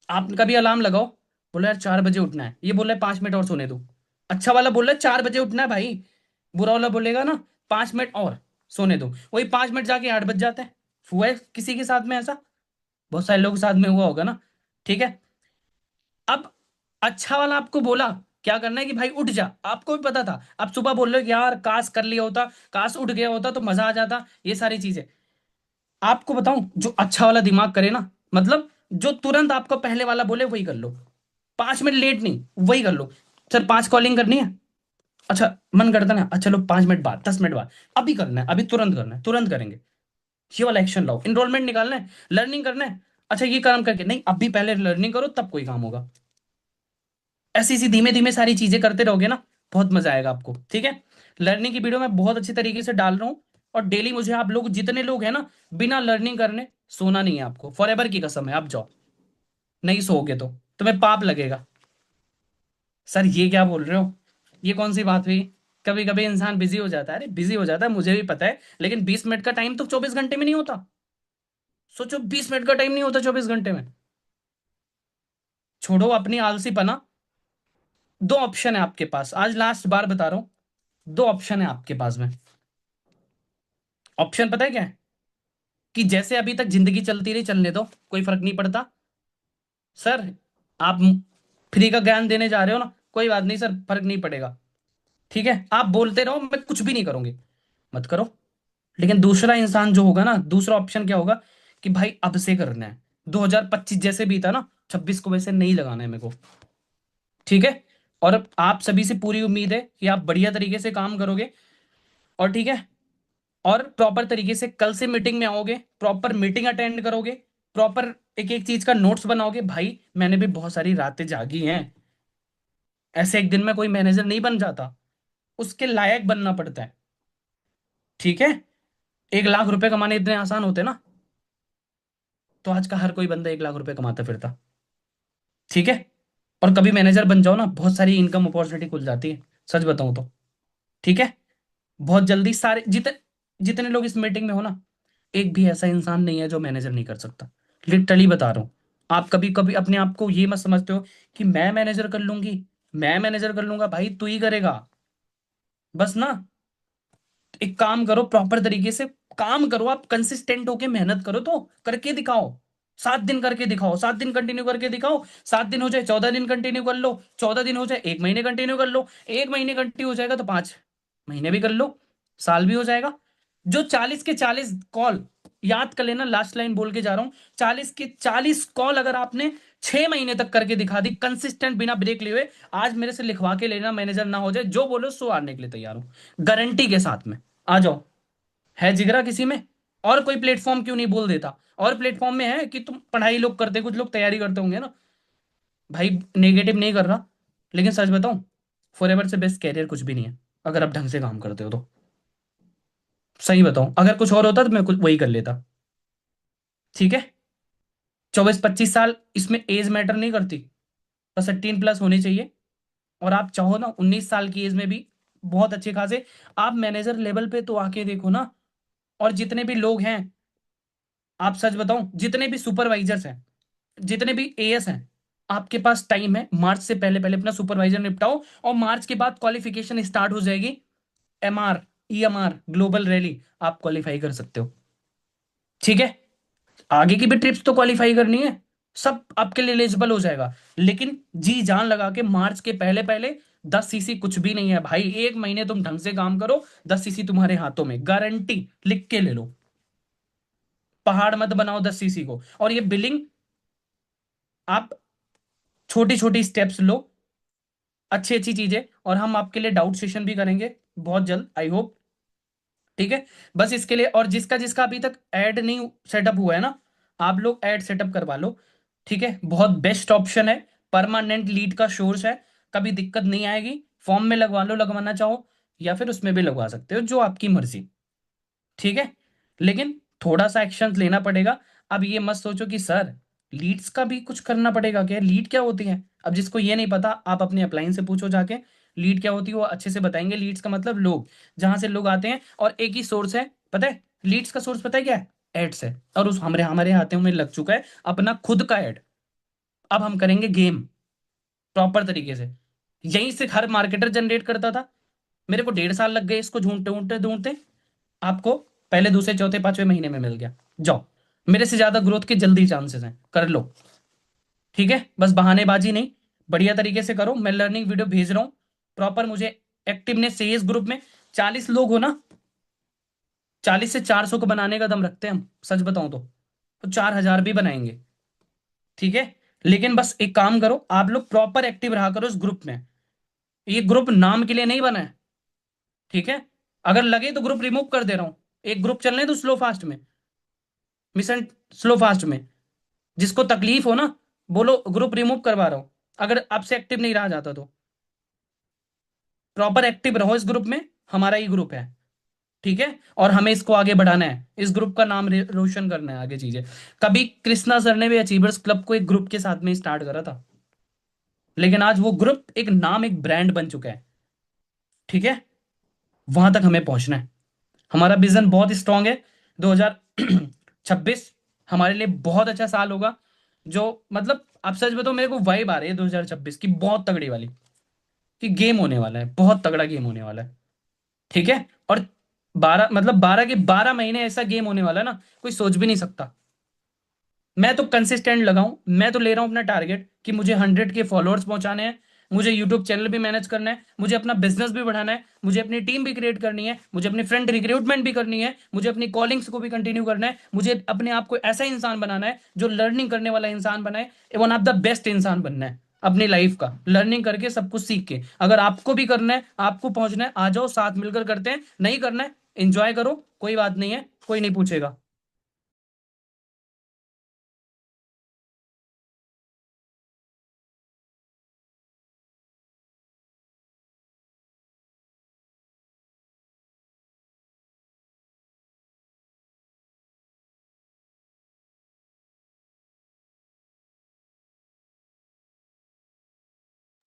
आप कभी अलार्म लगाओ, बोलो यार 4 बजे उठना है, ये बोल रहा है 5 मिनट और सोने दो। अच्छा वाला बोल रहा है 4 बजे उठना है भाई, बुरा वाला बोलेगा ना 5 मिनट और सोने दो। वही 5 मिनट जाके 8 बज जाता है। हुआ है किसी के साथ में ऐसा, बहुत सारे लोगों के साथ में हुआ होगा ना। ठीक है। अब अच्छा वाला आपको बोला क्या करना है कि भाई उठ जा, आपको भी पता था। आप सुबह बोल रहे हो कि यार काश कर लिया होता, काश उठ गया होता तो मजा आ जाता, ये सारी चीजें। आपको बताऊं, जो अच्छा वाला दिमाग करे ना, मतलब जो तुरंत आपको पहले वाला बोले वही कर लो। 5 मिनट लेट नहीं, वही कर लो। सर 5 कॉलिंग करनी है, अच्छा मन करता ना, अच्छा लो 5 मिनट बाद, 10 मिनट बाद, अभी करना है, अभी तुरंत करना है, तुरंत करेंगे। ये वाला एक्शन लाओ। इनरोलमेंट निकालना है, लर्निंग करना है, अच्छा ये काम करके नहीं, अभी पहले लर्निंग करो तब कोई काम होगा। ऐसी ऐसी धीमे धीमे सारी चीजें करते रहोगे ना, बहुत मजा आएगा आपको। ठीक है। लर्निंग की वीडियो मैं बहुत अच्छी तरीके से डाल रहा हूँ। और डेली मुझे आप लोग जितने लोग हैं ना, बिना लर्निंग करने सोना नहीं है आपको, फॉर एवर की कसम है। आप जाओ, नहीं सोओगे तो तुम्हें पाप लगेगा। सर ये क्या बोल रहे हो, ये कौन सी बात हुई। कभी कभी इंसान बिजी हो जाता है, अरे बिजी हो जाता है मुझे भी पता है, लेकिन 20 मिनट का टाइम तो 24 घंटे में नहीं होता। सोचो 20 मिनट का टाइम नहीं होता 24 घंटे में। छोड़ो अपनी आलसीपना। दो ऑप्शन है आपके पास, आज लास्ट बार बता रहा हूं। दो ऑप्शन है आपके पास में। ऑप्शन पता है क्या है, कि जैसे अभी तक जिंदगी चलती रही चलने दो, कोई फर्क नहीं पड़ता। सर आप फ्री का ज्ञान देने जा रहे हो ना, कोई बात नहीं सर, फर्क नहीं पड़ेगा। ठीक है, आप बोलते रहो, मैं कुछ भी नहीं करूंगी, मत करो। लेकिन दूसरा इंसान जो होगा ना, दूसरा ऑप्शन क्या होगा, कि भाई अब से करना है। 2025 जैसे भी था ना, 26 को वैसे नहीं लगाना है मेरे को। ठीक है। और आप सभी से पूरी उम्मीद है कि आप बढ़िया तरीके से काम करोगे। और ठीक है, और प्रॉपर तरीके से कल से मीटिंग में आओगे, प्रॉपर मीटिंग अटेंड करोगे, प्रॉपर एक एक चीज का नोट्स बनाओगे। भाई मैंने भी बहुत सारी रातें जागी हैं, ऐसे एक दिन में कोई मैनेजर नहीं बन जाता, उसके लायक बनना पड़ता है। ठीक है, 1 लाख रुपए कमाने इतने आसान होते ना, तो आज का हर कोई बंदा 1 लाख रुपए कमाता फिरता। ठीक है, और कभी मैनेजर बन जाओ ना, बहुत सारी इनकम अपॉर्चुनिटी खुल जाती है, सच बताऊं तो। ठीक है, बहुत जल्दी सारे जितने जितने लोग इस मीटिंग में हो ना, एक भी ऐसा इंसान नहीं है जो मैनेजर नहीं कर सकता। लिटरली बता रहा हूं। आप कभी कभी अपने आप को ये मत समझते हो कि मैं मैनेजर कर लूंगी, मैं मैनेजर कर लूंगा। भाई तू ही करेगा, बस ना। एक काम करो, प्रॉपर तरीके से काम करो, आप कंसिस्टेंट होके मेहनत करो तो करके दिखाओ। 7 दिन करके दिखाओ, 7 दिन कंटिन्यू करके दिखाओ। 7 दिन हो जाए 14 दिन कंटिन्यू कर लो, 14 दिन हो जाए 1 महीने कंटिन्यू कर लो, 1 महीने कंटिन्यू हो जाएगा तो 5 महीने भी कर लो, साल भी हो जाएगा। जो 40 के 40 कॉल, याद कर लेना, लास्ट लाइन बोल के जा रहा हूं, 40 के 40 कॉल अगर आपने 6 महीने तक करके दिखा दी कंसिस्टेंट बिना ब्रेक लिए हुए, आज मेरे से लिखवा के लेना, मैनेजर ना हो जाए, जो बोलो सो आने के लिए तैयार हूं, गारंटी के साथ में। आ जाओ। है जिगरा किसी में? और कोई प्लेटफॉर्म क्यों नहीं बोल देता? और प्लेटफॉर्म में है कि तुम पढ़ाई लोग करते, कुछ लोग तैयारी करते होंगे ना। भाई नेगेटिव नहीं कर रहा, लेकिन सच बताऊं, फॉरएवर से बेस्ट कैरियर कुछ भी नहीं है, अगर आप ढंग से काम करते हो तो। सही बताऊं, अगर कुछ और होता तो मैं कुछ वही कर लेता। ठीक है, 24-25 साल, इसमें एज मैटर नहीं करती, बस 18+ होनी चाहिए। और आप चाहो ना 19 साल की एज में भी बहुत अच्छे खासे आप मैनेजर लेवल पे तो आके देखो ना। और जितने भी लोग हैं, आप सच बताऊं, जितने भी सुपरवाइजर्स हैं, जितने भी एएस हैं, आपके पास टाइम है, मार्च से पहले पहले अपना सुपरवाइजर निपटाओ, और मार्च के बाद क्वालिफिकेशन स्टार्ट हो जाएगी। एमआर, ईएमआर, ग्लोबल रैली, आप क्वालिफाई कर सकते हो। ठीक है, आगे की भी ट्रिप्स तो क्वालिफाई करनी है, सब आपके लिए एलिजिबल हो जाएगा। लेकिन जी जान लगा के मार्च के पहले पहले 10 सीसी कुछ भी नहीं है भाई, 1 महीने तुम ढंग से काम करो, 10 सीसी तुम्हारे हाथों में, गारंटी, लिख के ले लो। पहाड़ मत बनाओ 10 सीसी को। और ये बिलिंग आप छोटी छोटी स्टेप्स लो, अच्छी अच्छी चीजें, और हम आपके लिए डाउट सेशन भी करेंगे बहुत जल्द, आई होप। ठीक है, बस इसके लिए, और जिसका जिसका अभी तक ऐड नहीं सेटअप हुआ है ना, आप लोग ऐड सेटअप करवा लो। ठीक है, बहुत बेस्ट ऑप्शन है, परमानेंट लीड का सोर्स है, कभी दिक्कत नहीं आएगी। फॉर्म में लगवा लो, लगवाना चाहो, या फिर उसमें भी लगवा सकते हो, जो आपकी मर्जी। ठीक है, लेकिन थोड़ा सा एक्शन लेना पड़ेगा। अब ये मत सोचो कि सर लीड्स का भी कुछ करना पड़ेगा क्या, लीड क्या होती है? अब जिसको ये नहीं पता, आप अपने अपलाइन से पूछो जाके, लीड क्या होती है वो अच्छे से बताएंगे। लीड्स का मतलब लोग, जहां से लोग आते हैं, और एक ही सोर्स है, पता है लीड्स का सोर्स पता है क्या है? एड्स है। और उस हमारे हमारे हाथों में लग चुका है अपना खुद का एड। अब हम करेंगे गेम प्रॉपर तरीके से। यहीं से हर मार्केटर जनरेट करता था, मेरे को 1.5 साल लग गए इसको ढूंढते ढूंढते ढूंढते, आपको पहले दूसरे चौथे पांचवें महीने में मिल गया। जाओ, मेरे से ज्यादा ग्रोथ के जल्दी चांसेस हैं, कर लो। ठीक है, बस बहानेबाजी नहीं, बढ़िया तरीके से करो। मैं लर्निंग वीडियो भेज रहा हूँ प्रॉपर, मुझे एक्टिवनेस चाहिए इस ग्रुप में। 40 लोग हो ना, 40 से 400 को बनाने का दम रखते हैं हम, सच बताऊं तो 4,000 भी बनाएंगे। ठीक है, लेकिन बस एक काम करो, आप लोग प्रॉपर एक्टिव रहा करो इस ग्रुप में। ये ग्रुप नाम के लिए नहीं बना है। ठीक है, अगर लगे तो ग्रुप रिमूव कर दे रहा हूं, एक ग्रुप चलने तो स्लो फास्ट में, मिशन स्लो फास्ट में। जिसको तकलीफ हो ना, बोलो ग्रुप रिमूव करवा रहा हूं, अगर आपसे एक्टिव नहीं रहा जाता तो। प्रॉपर एक्टिव रहो इस ग्रुप में, हमारा ही ग्रुप है। ठीक है, और हमें इसको आगे बढ़ाना है, इस ग्रुप का नाम रोशन करना है, आगे चीजें। कभी कृष्णा सर ने भी अचीवर्स क्लब को एक ग्रुप के साथ में स्टार्ट करा था, लेकिन आज वो ग्रुप एक नाम, एक ब्रांड बन चुका है। ठीक है, वहां तक हमें पहुंचना है। हमारा विजन बहुत स्ट्रांग है। 2026 हमारे लिए बहुत अच्छा साल होगा। जो मतलब आप सच बताओ, मेरे को वाइब आ रही है 2026 की, बहुत तगड़ी वाली, कि गेम होने वाला है, बहुत तगड़ा गेम होने वाला है। ठीक है, और 12 के 12 महीने ऐसा गेम होने वाला है ना, कोई सोच भी नहीं सकता। मैं तो कंसिस्टेंट लगाऊं, मैं तो ले रहा हूं अपना टारगेट कि मुझे 100 के फॉलोअर्स पहुंचाने हैं, मुझे यूट्यूब चैनल भी मैनेज करना है, मुझे अपना बिजनेस भी बढ़ाना है, मुझे अपनी टीम भी क्रिएट करनी है, मुझे अपनी फ्रेंड रिक्रूटमेंट भी करनी है, मुझे अपनी कॉलिंग्स को भी कंटिन्यू करना है, मुझे अपने आप को ऐसा इंसान बनाना है जो लर्निंग करने वाला इंसान बनाए, वन ऑफ द बेस्ट इंसान बनना है। अपनी लाइफ का लर्निंग करके सब कुछ सीख के। अगर आपको भी करना है, आपको पहुंचना है, आ जाओ, साथ मिलकर करते हैं। नहीं करना है, एंजॉय करो, कोई बात नहीं है, कोई नहीं पूछेगा।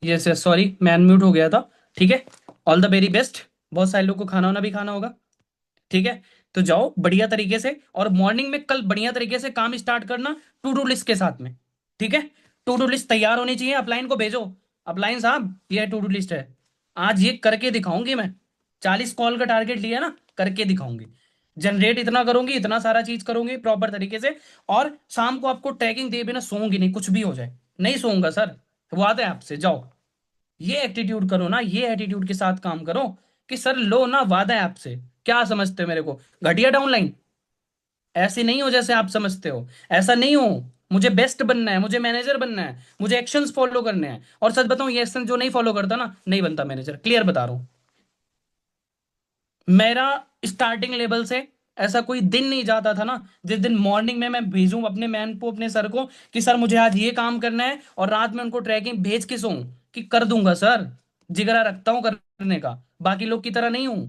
यस यस, सॉरी मैं अनम्यूट हो गया था। ठीक है, ऑल द वेरी बेस्ट। बहुत सारे लोग को खाना वाना भी खाना होगा। ठीक है, तो जाओ बढ़िया तरीके से, और मॉर्निंग में कल बढ़िया तरीके से काम स्टार्ट करना, टू डू लिस्ट के साथ में। ठीक है, टू डू लिस्ट तैयार होनी चाहिए, अपलाइन को भेजो। अपलाइन साहब, ये टू डू लिस्ट है, आज ये करके दिखाऊंगी मैं। 40 कॉल का टारगेट लिया ना, करके दिखाऊंगी। जनरेट इतना करूंगी, इतना सारा चीज करूंगी प्रॉपर तरीके से। और शाम को आपको ट्रैकिंग दिए बिना सोऊंगी नहीं, कुछ भी हो जाए नहीं सोऊंगा सर। वादा है आपसे, जाओ। ये एटीट्यूड करो ना, ये एटीट्यूड के साथ काम करो कि सर लो ना, वादा है आपसे। क्या समझते हो मेरे को, घटिया डाउनलाइन? ऐसे नहीं हो जैसे आप समझते हो, ऐसा नहीं हो। मुझे बेस्ट बनना है, मुझे मैनेजर बनना है, मुझे एक्शंस फॉलो करने हैं। और सच बताऊं, ये एक्शन जो नहीं फॉलो करता ना, नहीं बनता मैनेजर, क्लियर बता रहा हूं। मेरा स्टार्टिंग लेवल से ऐसा कोई दिन नहीं जाता था ना, जिस दिन मॉर्निंग में मैं भेजूं अपने मैन को, अपने सर को, कि सर मुझे आज ये काम करना है, और रात में उनको ट्रैकिंग भेज के सोऊं कि कर दूंगा सर। जिगरा रखता हूं करने का, बाकी लोग की तरह नहीं हूं।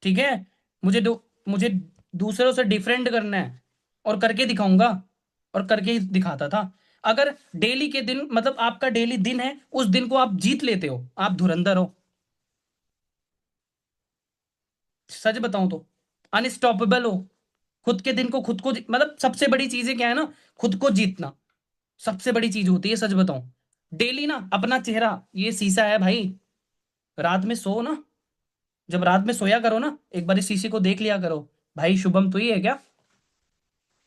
ठीक है, मुझे दूसरों से डिफरेंट करना है, और करके दिखाऊंगा। और करके ही दिखाता था। अगर डेली के दिन, मतलब आपका डेली दिन है, उस दिन को आप जीत लेते हो, आप धुरंधर हो। सच बताऊं तो अनस्टॉपेबल हो। खुद के दिन को खुद को मतलब सबसे बड़ी चीजें क्या है ना, खुद को जीतना सबसे बड़ी चीज होती है, सच बताऊं। डेली ना अपना चेहरा, ये शीशा है भाई। रात में सो ना, जब रात में सोया करो ना, एक बार इस शीशे को देख लिया करो। भाई शुभम तू ही है क्या?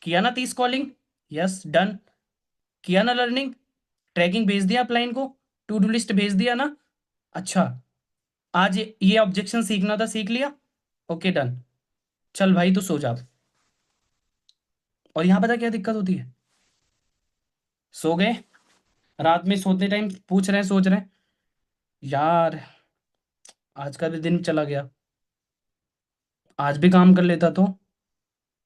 किया ना 30 कॉलिंग? Yes done. किया ना लर्निंग? ट्रैकिंग भेज दिया अपलाइन को? टू डू लिस्ट भेज दिया ना? अच्छा, आज ये ऑब्जेक्शन सीखना था, सीख लिया? Okay done. चल भाई तू सो जा। और यहाँ पता क्या दिक्कत होती है? सो गए, रात में सोते टाइम पूछ रहे हैं, सोच रहे हैं, यार आज का भी दिन चला गया, आज भी काम कर लेता तो,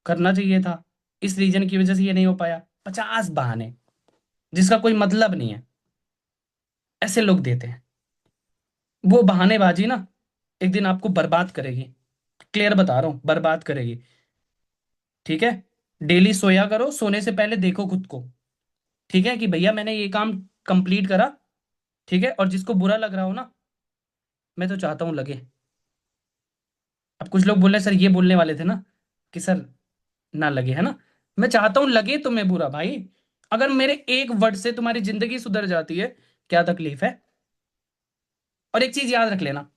करना चाहिए था, इस रीजन की वजह से ये नहीं हो पाया। 50 बहाने जिसका कोई मतलब नहीं है, ऐसे लोग देते हैं। वो बहानेबाजी ना एक दिन आपको बर्बाद करेगी। क्लियर बता रहा हूं, बर्बाद करेगी। ठीक है, डेली सोया करो, सोने से पहले देखो खुद को। ठीक है, कि भैया मैंने ये काम कंप्लीट करा। ठीक है, और जिसको बुरा लग रहा हो ना, मैं तो चाहता हूं लगे। अब कुछ लोग बोल रहे हैं, सर ये बोलने वाले थे ना कि सर ना लगे, है ना? मैं चाहता हूं लगे तुम्हें बुरा भाई। अगर मेरे एक वर्ड से तुम्हारी जिंदगी सुधर जाती है, क्या तकलीफ है? और एक चीज याद रख लेना,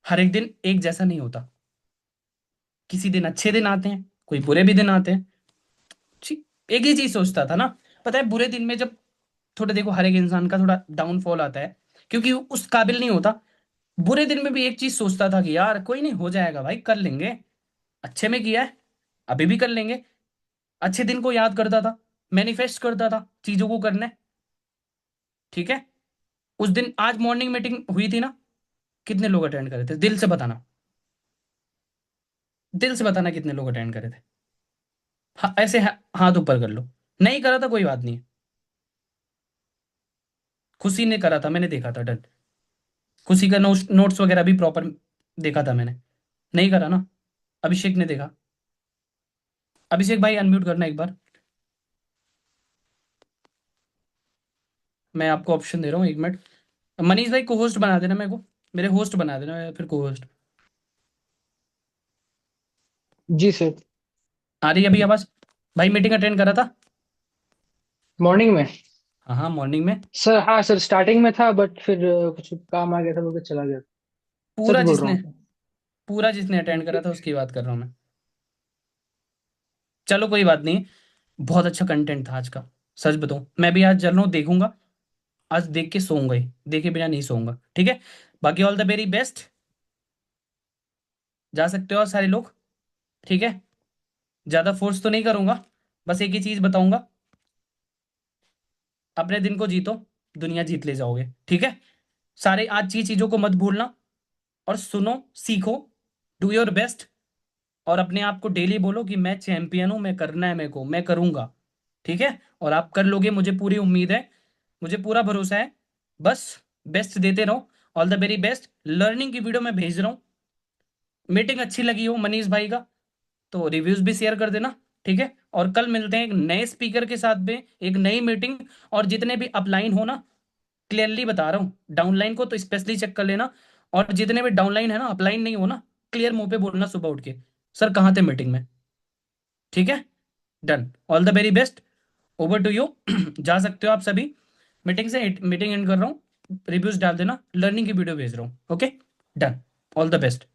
हर एक दिन एक जैसा नहीं होता। किसी दिन अच्छे दिन आते हैं, कोई बुरे भी दिन आते हैं। एक ही चीज सोचता था ना, पता है, बुरे दिन में जब थोड़ा देखो, हर एक इंसान का थोड़ा डाउनफॉल आता है, क्योंकि वो उस काबिल नहीं होता। बुरे दिन में भी एक चीज सोचता था कि यार कोई नहीं, हो जाएगा भाई, कर लेंगे। अच्छे में किया है, अभी भी कर लेंगे। अच्छे दिन को याद करता था, मैनिफेस्ट करता था चीजों को करने। ठीक है, उस दिन आज मॉर्निंग मीटिंग हुई थी ना, कितने लोग अटेंड करे थे? दिल से बताना, दिल से बताना कितने लोग अटेंड करे थे। हाँ, ऐसे हाथ ऊपर कर लो। नहीं करा था, कोई बात नहीं। खुशी ने करा था, मैंने देखा था, डन। खुशी का नोट्स वगैरह भी प्रॉपर देखा था मैंने। नहीं करा ना? अभिषेक ने देखा। अभिषेक भाई अनम्यूट करना एक बार। मैं आपको ऑप्शन दे रहा हूँ, 1 मिनट। मनीष भाई को होस्ट बना देना मेरे को, मेरे होस्ट बना देना या फिर को होस्ट। जी सर। आ रही है अभी आवाज? भाई मीटिंग अटेंड करा था? मॉर्निंग में? हाँ हाँ, मॉर्निंग में। सर हाँ सर, स्टार्टिंग में था बट फिर कुछ काम आ गया था, बोल के चला गया। सच पूरा बोल रहा जिसने हूँ सर। पूरा जिसने अटेंड करा जी। था उसकी बात कर रहा हूँ मैं। चलो कोई बात नहीं, बहुत अच्छा कंटेंट था आज का। सच बताऊं, मैं भी आज चल रहा हूँ, देखूंगा। आज देख के सोऊंगा ही, देखे बिना नहीं सोऊंगा। ठीक है, बाकी ऑल द वेरी बेस्ट। जा सकते हो सारे लोग। ठीक है, ज्यादा फोर्स तो नहीं करूंगा, बस एक ही चीज बताऊंगा। अपने दिन को जीतो, दुनिया जीत ले जाओगे, ठीक है। सारे आज की चीजों को मत भूलना, और सुनो, सीखो, डू योर बेस्ट, और अपने आप को डेली बोलो कि मैं चैंपियन हूं, मैं करना है मेरे को, मैं करूंगा, ठीक है। और आप कर लोगे, मुझे पूरी उम्मीद है, मुझे पूरा भरोसा है। बस बेस्ट देते रहो। All the very best. Learning की वीडियो मैं भेज रहा हूँ। मीटिंग अच्छी लगी हो मनीष भाई का तो रिव्यूज भी शेयर कर देना, ठीक है। और कल मिलते हैं एक नए स्पीकर के साथ में, एक नई मीटिंग। और जितने भी अपलाइन हो ना, क्लियरली बता रहा हूँ, डाउनलाइन को तो स्पेशली चेक कर लेना। और जितने भी डाउनलाइन है ना, अपलाइन नहीं हो ना, क्लियर मुंह पे बोलना सुबह उठ के, सर कहाँ थे मीटिंग में, ठीक है। Done, all the very best. Over to you. जा सकते हो आप सभी। मीटिंग एंड कर रहा हूँ। रिव्यूज डाल देना, लर्निंग की वीडियो भेज रहा हूँ, okay. Done, all the best.